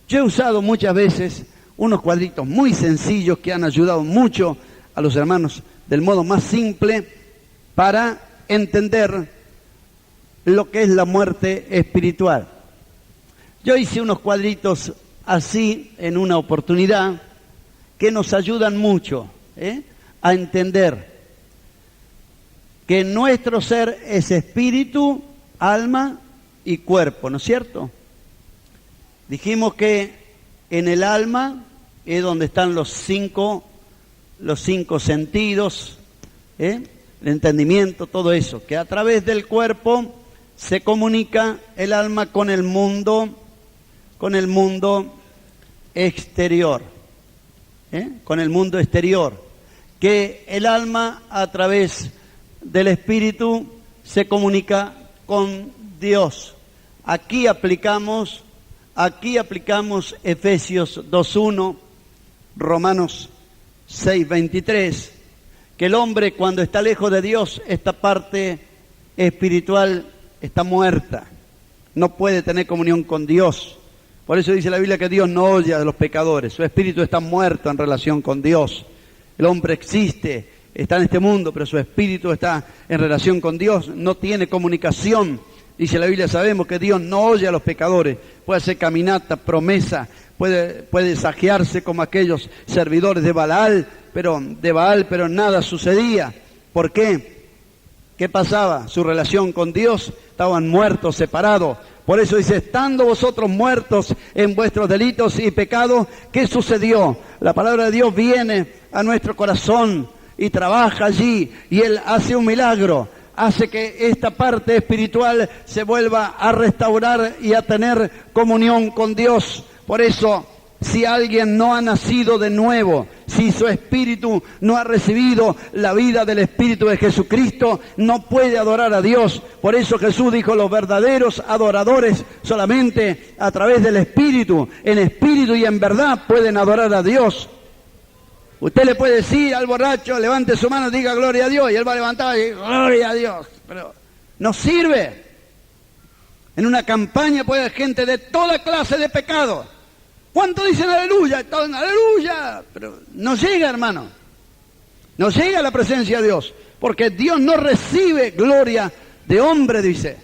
yo he usado muchas veces unos cuadritos muy sencillos que han ayudado mucho a los hermanos del modo más simple para entender lo que es la muerte espiritual. Yo hice unos cuadritos así en una oportunidad que nos ayudan mucho a entender que nuestro ser es espíritu, alma y cuerpo, ¿no es cierto? Dijimos que en el alma es donde están los cinco sentidos, el entendimiento, todo eso, que a través del cuerpo se comunica el alma con el mundo exterior, con el mundo exterior, que el alma a través del espíritu se comunica con Dios. Aquí aplicamos Efesios 2:1, Romanos 6:23, que el hombre cuando está lejos de Dios, esta parte espiritual está muerta, no puede tener comunión con Dios. Por eso dice la Biblia que Dios no oye a los pecadores, su espíritu está muerto en relación con Dios. El hombre existe, está en este mundo, pero su espíritu está en relación con Dios, no tiene comunicación. Dice la Biblia, sabemos que Dios no oye a los pecadores, puede hacer caminata, promesa, puede saquearse como aquellos servidores de Baal, pero nada sucedía. ¿Por qué? ¿Qué pasaba? Su relación con Dios, estaban muertos, separados. Por eso dice, estando vosotros muertos en vuestros delitos y pecados, ¿qué sucedió? La palabra de Dios viene a nuestro corazón y trabaja allí, y Él hace un milagro, hace que esta parte espiritual se vuelva a restaurar y a tener comunión con Dios. Por eso, si alguien no ha nacido de nuevo, si su espíritu no ha recibido la vida del Espíritu de Jesucristo, no puede adorar a Dios. Por eso Jesús dijo, los verdaderos adoradores solamente a través del Espíritu, en espíritu y en verdad pueden adorar a Dios. Usted le puede decir al borracho, levante su mano y diga gloria a Dios, y él va a levantar y dice, gloria a Dios, pero no sirve. En una campaña puede haber gente de toda clase de pecados. ¿Cuántos dicen aleluya? Todos aleluya, pero no llega, hermano. No llega a la presencia de Dios, porque Dios no recibe gloria de hombre, dice.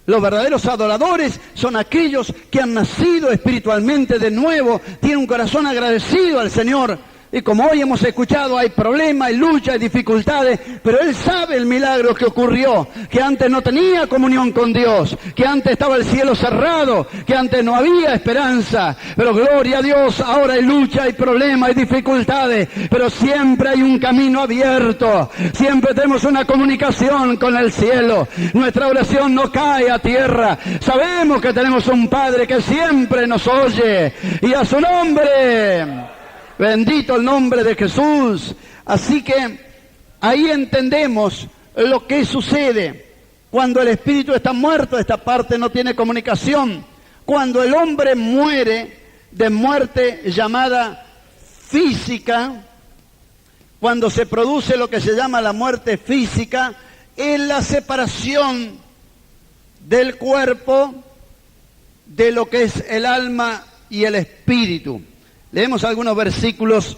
Los verdaderos adoradores son aquellos que han nacido espiritualmente de nuevo, tienen un corazón agradecido al Señor. Y como hoy hemos escuchado, hay problemas, hay lucha, hay dificultades, pero Él sabe el milagro que ocurrió, que antes no tenía comunión con Dios, que antes estaba el cielo cerrado, que antes no había esperanza, pero gloria a Dios, ahora hay lucha, hay problemas, hay dificultades, pero siempre hay un camino abierto, siempre tenemos una comunicación con el cielo, nuestra oración no cae a tierra, sabemos que tenemos un Padre que siempre nos oye, y a su nombre... Bendito el nombre de Jesús. Así que ahí entendemos lo que sucede. Cuando el espíritu está muerto, esta parte no tiene comunicación. Cuando el hombre muere de muerte llamada física, cuando se produce lo que se llama la muerte física, es la separación del cuerpo de lo que es el alma y el espíritu. Leemos algunos versículos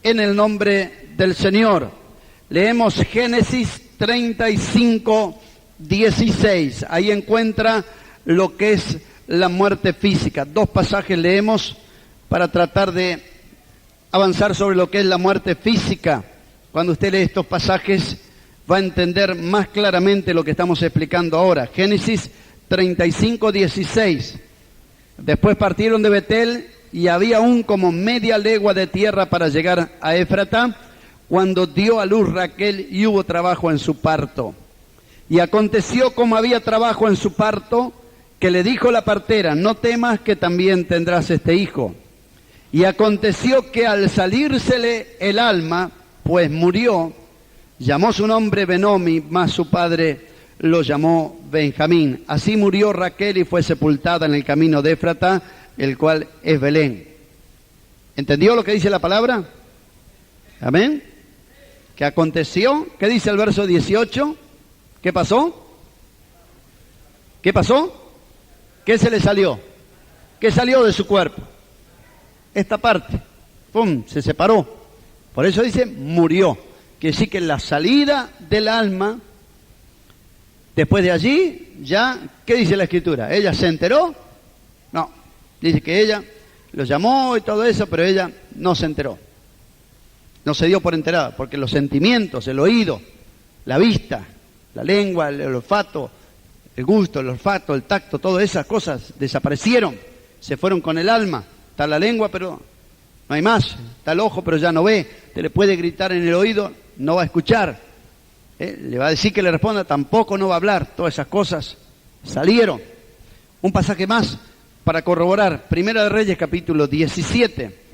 en el nombre del Señor. Leemos Génesis 35:16. Ahí encuentra lo que es la muerte física. Dos pasajes leemos para tratar de avanzar sobre lo que es la muerte física. Cuando usted lee estos pasajes va a entender más claramente lo que estamos explicando ahora. Génesis 35:16. Después partieron de Betel y había aún como media legua de tierra para llegar a Éfrata, cuando dio a luz Raquel y hubo trabajo en su parto. Y aconteció como había trabajo en su parto, que le dijo la partera, no temas que también tendrás este hijo. Y aconteció que al salírsele el alma, pues murió, llamó su nombre Benomi, mas su padre lo llamó Benjamín. Así murió Raquel y fue sepultada en el camino de Éfrata, el cual es Belén. ¿Entendió lo que dice la palabra? Amén. ¿Qué aconteció? ¿Qué dice el verso 18? ¿Qué pasó? ¿Qué pasó? ¿Qué se le salió? ¿Qué salió de su cuerpo? Esta parte. ¡Pum! Se separó. Por eso dice, murió. Quiere decir que la salida del alma, después de allí, ya, ¿qué dice la Escritura? ¿Ella se enteró? No. Dice que ella lo llamó y todo eso, pero ella no se enteró. No se dio por enterada, porque los sentimientos, el oído, la vista, la lengua, el olfato, el gusto, el olfato, el tacto, todas esas cosas desaparecieron, se fueron con el alma. Está la lengua, pero no hay más. Está el ojo, pero ya no ve. Te le puede gritar en el oído, no va a escuchar. Le va a decir que le responda, tampoco no va a hablar. Todas esas cosas salieron. Un pasaje más para corroborar. Primera de Reyes, capítulo 17.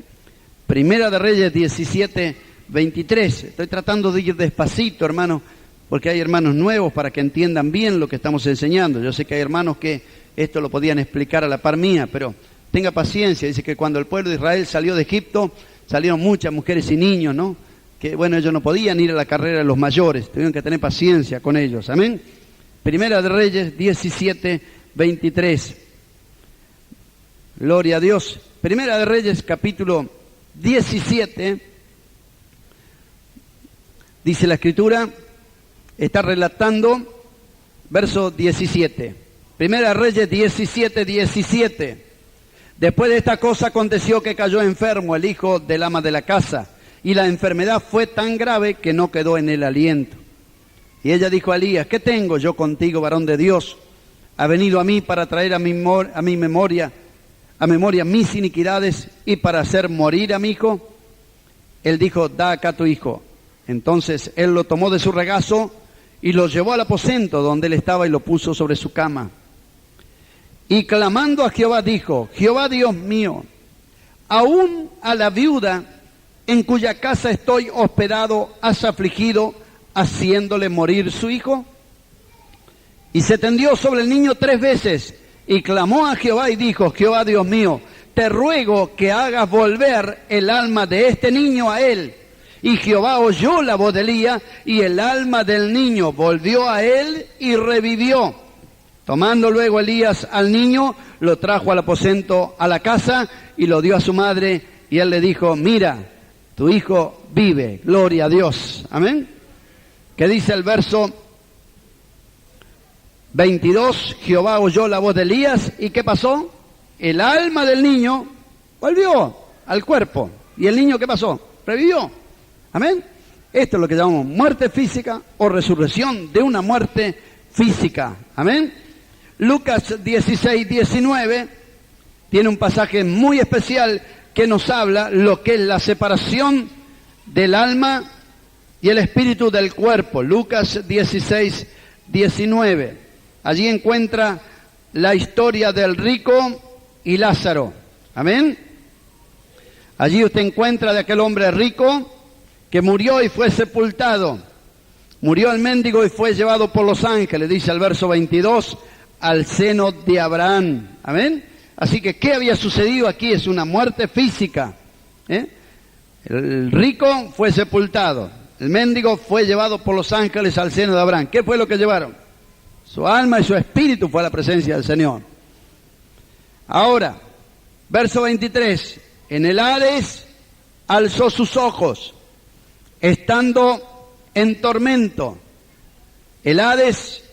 Primera de Reyes 17, 23. Estoy tratando de ir despacito, hermano, porque hay hermanos nuevos para que entiendan bien lo que estamos enseñando. Yo sé que hay hermanos que esto lo podían explicar a la par mía, pero tenga paciencia. Dice que cuando el pueblo de Israel salió de Egipto, salieron muchas mujeres y niños, ¿no? Que bueno, ellos no podían ir a la carrera de los mayores, tuvieron que tener paciencia con ellos. Amén. Primera de Reyes 17, 23. Gloria a Dios. Primera de Reyes, capítulo 17, dice la Escritura, está relatando, verso 17. Primera de Reyes 17, 17. Después de esta cosa aconteció que cayó enfermo el hijo del ama de la casa, y la enfermedad fue tan grave que no quedó en el aliento. Y ella dijo a Elías, ¿qué tengo yo contigo, varón de Dios? Ha venido a mí para traer a mi memoria mis iniquidades y para hacer morir a mi hijo. Él dijo, da acá tu hijo. Entonces él lo tomó de su regazo y lo llevó al aposento donde él estaba y lo puso sobre su cama. Y clamando a Jehová dijo, Jehová Dios mío, aún a la viuda en cuya casa estoy hospedado has afligido, haciéndole morir su hijo. Y se tendió sobre el niño 3 veces y clamó a Jehová y dijo, Jehová Dios mío, te ruego que hagas volver el alma de este niño a él. Y Jehová oyó la voz de Elías y el alma del niño volvió a él y revivió. Tomando luego Elías al niño, lo trajo al aposento a la casa y lo dio a su madre y él le dijo, mira, tu hijo vive, gloria a Dios. Amén. ¿Qué dice el verso 22? Jehová oyó la voz de Elías y ¿qué pasó? El alma del niño volvió al cuerpo. ¿Y el niño qué pasó? Revivió. Amén. Esto es lo que llamamos muerte física o resurrección de una muerte física. Amén. Lucas 16, 19 tiene un pasaje muy especial que nos habla lo que es la separación del alma y el espíritu del cuerpo. Lucas 16, 19. Allí encuentra la historia del rico y Lázaro. Amén. Allí usted encuentra de aquel hombre rico que murió y fue sepultado. Murió el mendigo y fue llevado por los ángeles, dice el verso 22, al seno de Abraham. Amén. Así que, ¿qué había sucedido aquí? Es una muerte física. El rico fue sepultado. El mendigo fue llevado por los ángeles al seno de Abraham. ¿Qué fue lo que llevaron? Su alma y su espíritu fue a la presencia del Señor. Ahora, verso 23. En el Hades alzó sus ojos, estando en tormento. El Hades,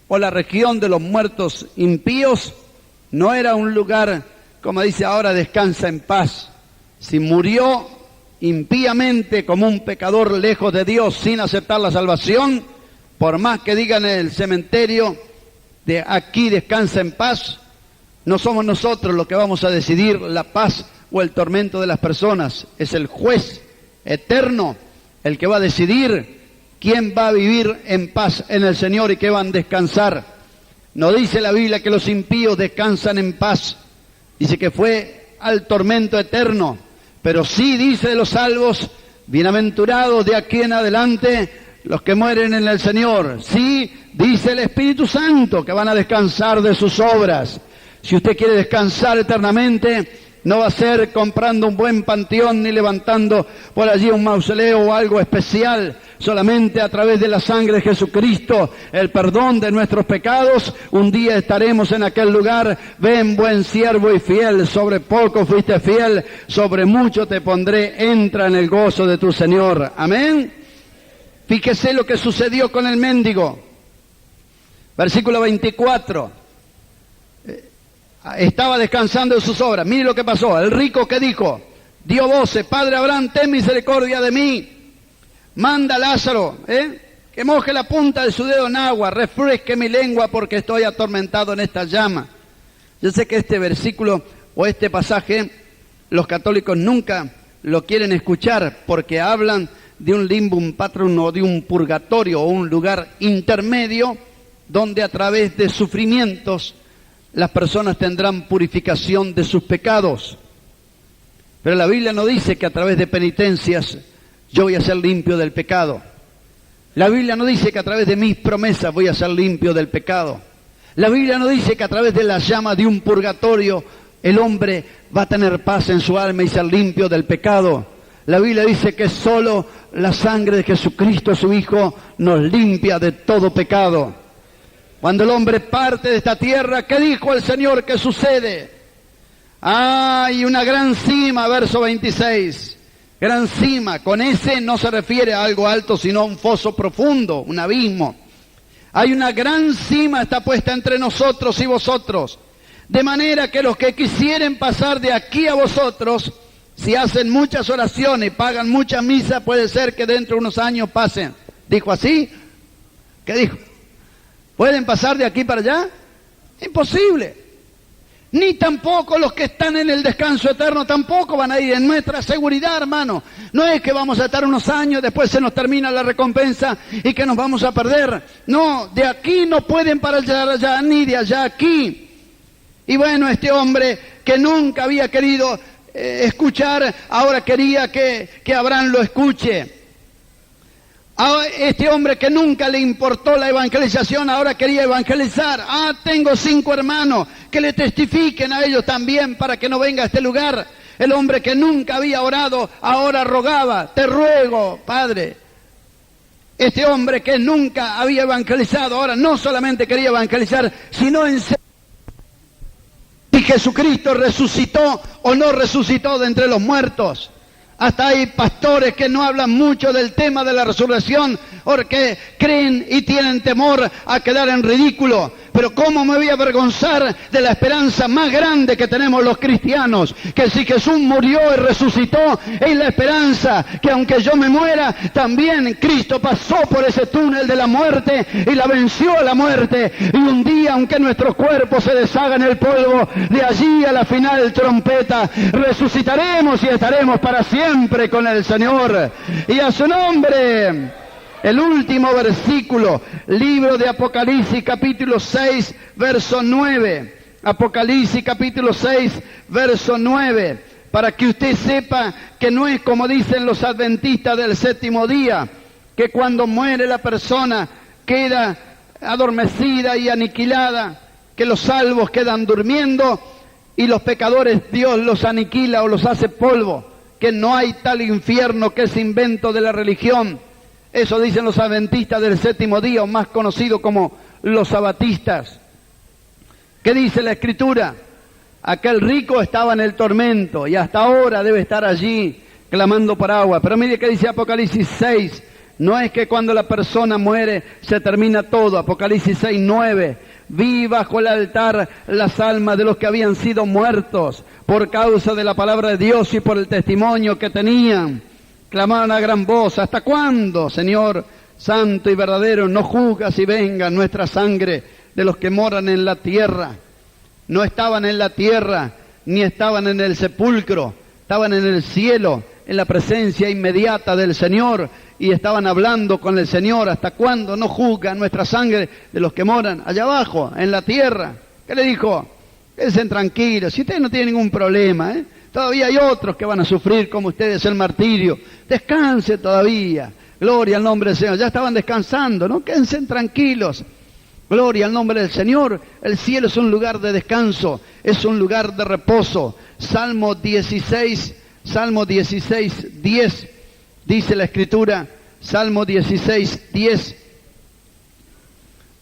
o la región de los muertos impíos, no era un lugar, como dice ahora, descansa en paz. Si murió impíamente como un pecador lejos de Dios sin aceptar la salvación, por más que digan en el cementerio de aquí descansa en paz, no somos nosotros los que vamos a decidir la paz o el tormento de las personas. Es el juez eterno el que va a decidir quién va a vivir en paz en el Señor y qué van a descansar. No dice la Biblia que los impíos descansan en paz, dice que fue al tormento eterno, pero sí dice de los salvos, bienaventurados de aquí en adelante los que mueren en el Señor. Sí, dice el Espíritu Santo que van a descansar de sus obras. Si usted quiere descansar eternamente, no va a ser comprando un buen panteón ni levantando por allí un mausoleo o algo especial. solamente a través de la sangre de Jesucristo, el perdón de nuestros pecados, un día estaremos en aquel lugar. Ven, buen siervo y fiel, sobre poco fuiste fiel, sobre mucho te pondré, entra en el gozo de tu Señor. Amén. Fíjese lo que sucedió con el mendigo. Versículo 24. Estaba descansando de sus obras. Mire lo que pasó. El rico que dijo, dio voces: Padre Abraham, ten misericordia de mí. Manda a Lázaro, que moje la punta de su dedo en agua, refresque mi lengua porque estoy atormentado en esta llama. Yo sé que este versículo o este pasaje los católicos nunca lo quieren escuchar porque hablan de un limbum patrum o de un purgatorio o un lugar intermedio donde a través de sufrimientos las personas tendrán purificación de sus pecados. Pero la Biblia no dice que a través de penitencias yo voy a ser limpio del pecado. La Biblia no dice que a través de mis promesas voy a ser limpio del pecado. La Biblia no dice que a través de la llama de un purgatorio el hombre va a tener paz en su alma y ser limpio del pecado. La Biblia dice que solo la sangre de Jesucristo, su Hijo, nos limpia de todo pecado. Cuando el hombre parte de esta tierra, ¿qué dijo el Señor que sucede? Hay una gran cima, verso 26. Gran cima, con ese no se refiere a algo alto, sino a un foso profundo, un abismo. Hay una gran cima, está puesta entre nosotros y vosotros. De manera que los que quisieren pasar de aquí a vosotros, si hacen muchas oraciones y pagan muchas misas, puede ser que dentro de unos años pasen. ¿Dijo así? ¿Qué dijo? ¿Pueden pasar de aquí para allá? Imposible. Ni tampoco los que están en el descanso eterno tampoco van a ir en nuestra seguridad, hermano. No es que vamos a estar unos años, después se nos termina la recompensa y que nos vamos a perder. No, de aquí no pueden para allá, ni de allá aquí. Y bueno, este hombre que nunca había querido escuchar, ahora quería que Abraham lo escuche. Este hombre que nunca le importó la evangelización, ahora quería evangelizar. Tengo 5 hermanos, que le testifiquen a ellos también para que no venga a este lugar. El hombre que nunca había orado, ahora rogaba: te ruego, Padre. Este hombre que nunca había evangelizado, ahora no solamente quería evangelizar, sino enseñar si Jesucristo resucitó o no resucitó de entre los muertos. Hasta hay pastores que no hablan mucho del tema de la resurrección porque creen y tienen temor a quedar en ridículo. Pero ¿cómo me voy a avergonzar de la esperanza más grande que tenemos los cristianos? Que si Jesús murió y resucitó, es la esperanza que aunque yo me muera, también Cristo pasó por ese túnel de la muerte y la venció a la muerte. Y un día, aunque nuestros cuerpos se deshagan en el polvo, de allí a la final trompeta, resucitaremos y estaremos para siempre con el Señor. Y a su nombre. El último versículo, libro de Apocalipsis, capítulo 6, verso 9. Apocalipsis, capítulo 6, verso 9. Para que usted sepa que no es como dicen los adventistas del séptimo día, que cuando muere la persona queda adormecida y aniquilada, que los salvos quedan durmiendo y los pecadores Dios los aniquila o los hace polvo, que no hay tal infierno, que es invento de la religión. Eso dicen los adventistas del séptimo día, o más conocidos como los sabatistas. ¿Qué dice la Escritura? Aquel rico estaba en el tormento y hasta ahora debe estar allí clamando por agua. Pero mire qué dice Apocalipsis 6. No es que cuando la persona muere se termina todo. Apocalipsis 6, 9. Vi bajo el altar las almas de los que habían sido muertos por causa de la palabra de Dios y por el testimonio que tenían. Clamaron a gran voz: ¿hasta cuándo, Señor santo y verdadero, no juzgas y venga nuestra sangre de los que moran en la tierra? No estaban en la tierra, ni estaban en el sepulcro, estaban en el cielo, en la presencia inmediata del Señor, y estaban hablando con el Señor: ¿hasta cuándo no juzga nuestra sangre de los que moran allá abajo, en la tierra? ¿Qué le dijo? Quédense tranquilos, si ustedes no tienen ningún problema, todavía hay otros que van a sufrir como ustedes el martirio. Descanse todavía. Gloria al nombre del Señor. Ya estaban descansando, ¿no? Quédense tranquilos. Gloria al nombre del Señor. El cielo es un lugar de descanso, es un lugar de reposo. Salmo 16, 10, dice la Escritura: Salmo 16:10.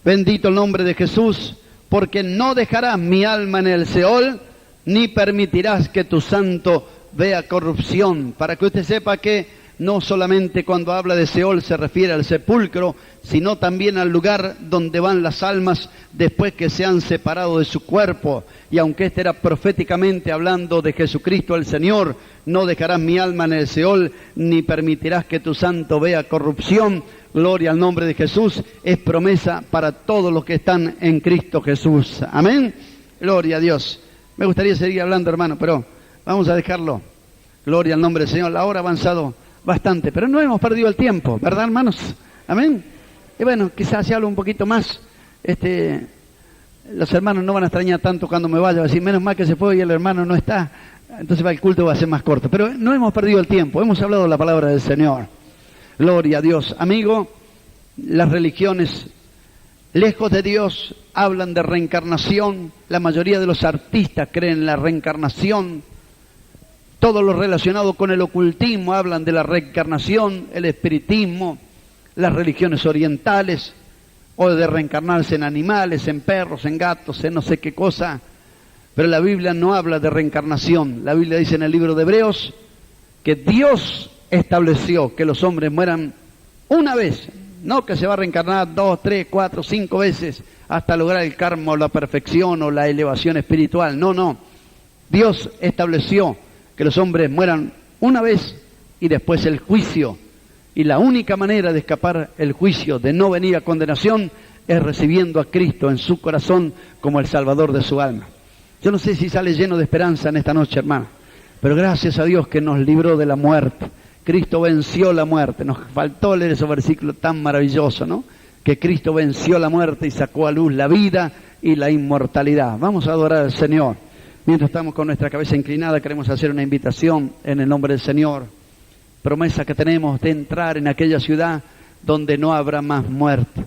Bendito el nombre de Jesús, porque no dejarás mi alma en el Seol, ni permitirás que tu santo vea corrupción. Para que usted sepa que no solamente cuando habla de Seol se refiere al sepulcro, sino también al lugar donde van las almas después que se han separado de su cuerpo. Y aunque este era proféticamente hablando de Jesucristo el Señor, no dejarás mi alma en el Seol, ni permitirás que tu santo vea corrupción. Gloria al nombre de Jesús, es promesa para todos los que están en Cristo Jesús. Amén. Gloria a Dios. Me gustaría seguir hablando, hermano, pero vamos a dejarlo. Gloria al nombre del Señor. La hora ha avanzado bastante, pero no hemos perdido el tiempo, ¿verdad, hermanos? Amén. Y bueno, quizás si hablo un poquito más, los hermanos no van a extrañar tanto cuando me vaya, a decir, menos mal que se fue y el hermano no está, entonces el culto va a ser más corto. Pero no hemos perdido el tiempo, hemos hablado de la palabra del Señor. Gloria a Dios. Amigo, las religiones, lejos de Dios, hablan de reencarnación. La mayoría de los artistas creen en la reencarnación. Todo lo relacionado con el ocultismo hablan de la reencarnación, el espiritismo, las religiones orientales, o de reencarnarse en animales, en perros, en gatos, en no sé qué cosa. Pero la Biblia no habla de reencarnación. La Biblia dice en el libro de Hebreos que Dios estableció que los hombres mueran una vez, no que se va a reencarnar 2, 3, 4, 5 veces hasta lograr el karma o la perfección o la elevación espiritual. No. Dios estableció que los hombres mueran una vez y después el juicio. Y la única manera de escapar el juicio, de no venir a condenación, es recibiendo a Cristo en su corazón como el Salvador de su alma. Yo no sé si sale lleno de esperanza en esta noche, hermano, pero gracias a Dios que nos libró de la muerte. Cristo venció la muerte. Nos faltó leer ese versículo tan maravilloso, ¿no? Que Cristo venció la muerte y sacó a luz la vida y la inmortalidad. Vamos a adorar al Señor. Mientras estamos con nuestra cabeza inclinada, queremos hacer una invitación en el nombre del Señor. Promesa que tenemos de entrar en aquella ciudad donde no habrá más muerte,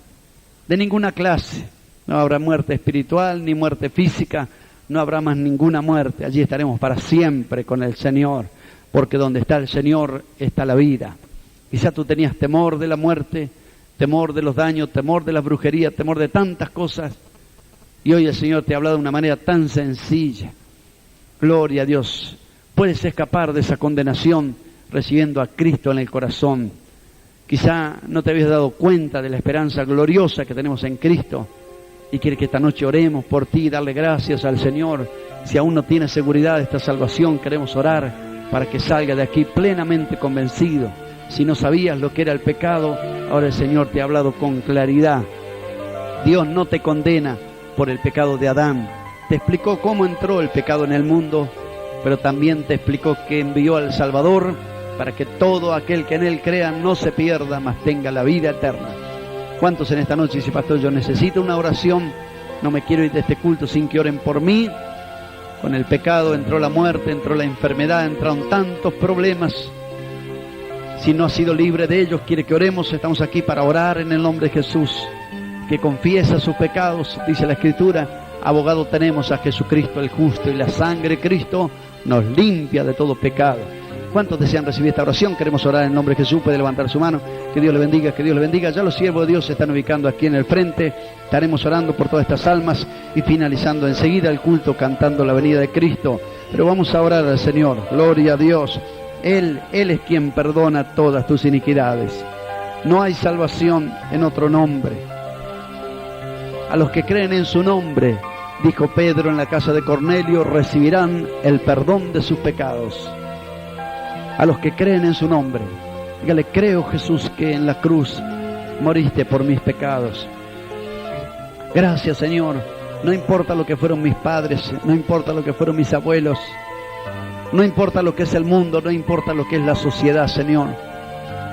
de ninguna clase. No habrá muerte espiritual ni muerte física, no habrá más ninguna muerte. Allí estaremos para siempre con el Señor, porque donde está el Señor está la vida. Quizá tú tenías temor de la muerte, temor de los daños, temor de la brujería, temor de tantas cosas, y hoy el Señor te ha hablado de una manera tan sencilla. Gloria a Dios. Puedes escapar de esa condenación recibiendo a Cristo en el corazón. Quizá no te habías dado cuenta de la esperanza gloriosa que tenemos en Cristo y quiere que esta noche oremos por ti y darle gracias al Señor. Si aún no tienes seguridad de esta salvación, queremos orar para que salga de aquí plenamente convencido. Si no sabías lo que era el pecado, ahora el Señor te ha hablado con claridad. Dios no te condena por el pecado de Adán. Te explicó cómo entró el pecado en el mundo, pero también te explicó que envió al Salvador para que todo aquel que en Él crea no se pierda, mas tenga la vida eterna. ¿Cuántos en esta noche dicen, pastor, yo necesito una oración? No me quiero ir de este culto sin que oren por mí. Con el pecado entró la muerte, entró la enfermedad, entraron tantos problemas. Si no ha sido libre de ellos, quiere que oremos. Estamos aquí para orar en el nombre de Jesús, que confiesa sus pecados. Dice la Escritura, abogado tenemos a Jesucristo el justo, y la sangre de Cristo nos limpia de todo pecado. ¿Cuántos desean recibir esta oración? Queremos orar en el nombre de Jesús. Puede levantar su mano. Que Dios le bendiga, que Dios le bendiga. Ya los siervos de Dios se están ubicando aquí en el frente. Estaremos orando por todas estas almas y finalizando enseguida el culto cantando la venida de Cristo. Pero vamos a orar al Señor. Gloria a Dios. Él es quien perdona todas tus iniquidades. No hay salvación en otro nombre. A los que creen en su nombre, dijo Pedro en la casa de Cornelio, recibirán el perdón de sus pecados. A los que creen en su nombre, dígale, creo, Jesús, que en la cruz moriste por mis pecados. Gracias, Señor. No importa lo que fueron mis padres, no importa lo que fueron mis abuelos, no importa lo que es el mundo, no importa lo que es la sociedad, Señor.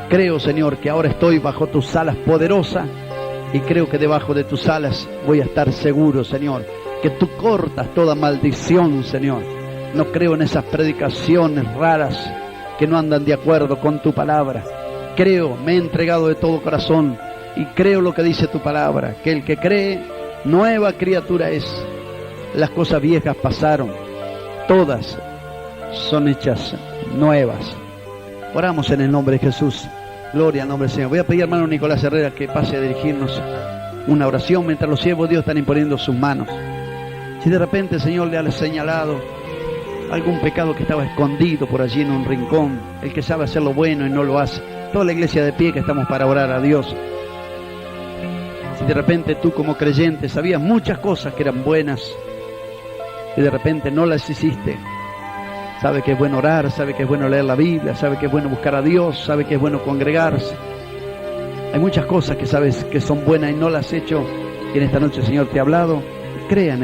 Creo, Señor, que ahora estoy bajo tus alas poderosas y creo que debajo de tus alas voy a estar seguro, Señor, que tú cortas toda maldición, Señor. No creo en esas predicaciones raras que no andan de acuerdo con tu palabra. Creo, me he entregado de todo corazón y creo lo que dice tu palabra, que el que cree, nueva criatura es. Las cosas viejas pasaron, todas son hechas nuevas. Oramos en el nombre de Jesús. Gloria al nombre del Señor. Voy a pedir, hermano Nicolás Herrera, que pase a dirigirnos una oración mientras los siervos de Dios están imponiendo sus manos. Si de repente el Señor le ha señalado algún pecado que estaba escondido por allí en un rincón, el que sabe hacer lo bueno y no lo hace, toda la iglesia de pie que estamos para orar a Dios. Si de repente tú como creyente sabías muchas cosas que eran buenas y de repente no las hiciste, sabe que es bueno orar, sabe que es bueno leer la Biblia, sabe que es bueno buscar a Dios, sabe que es bueno congregarse. Hay muchas cosas que sabes que son buenas y no las has hecho, y en esta noche el Señor te ha hablado. Crea en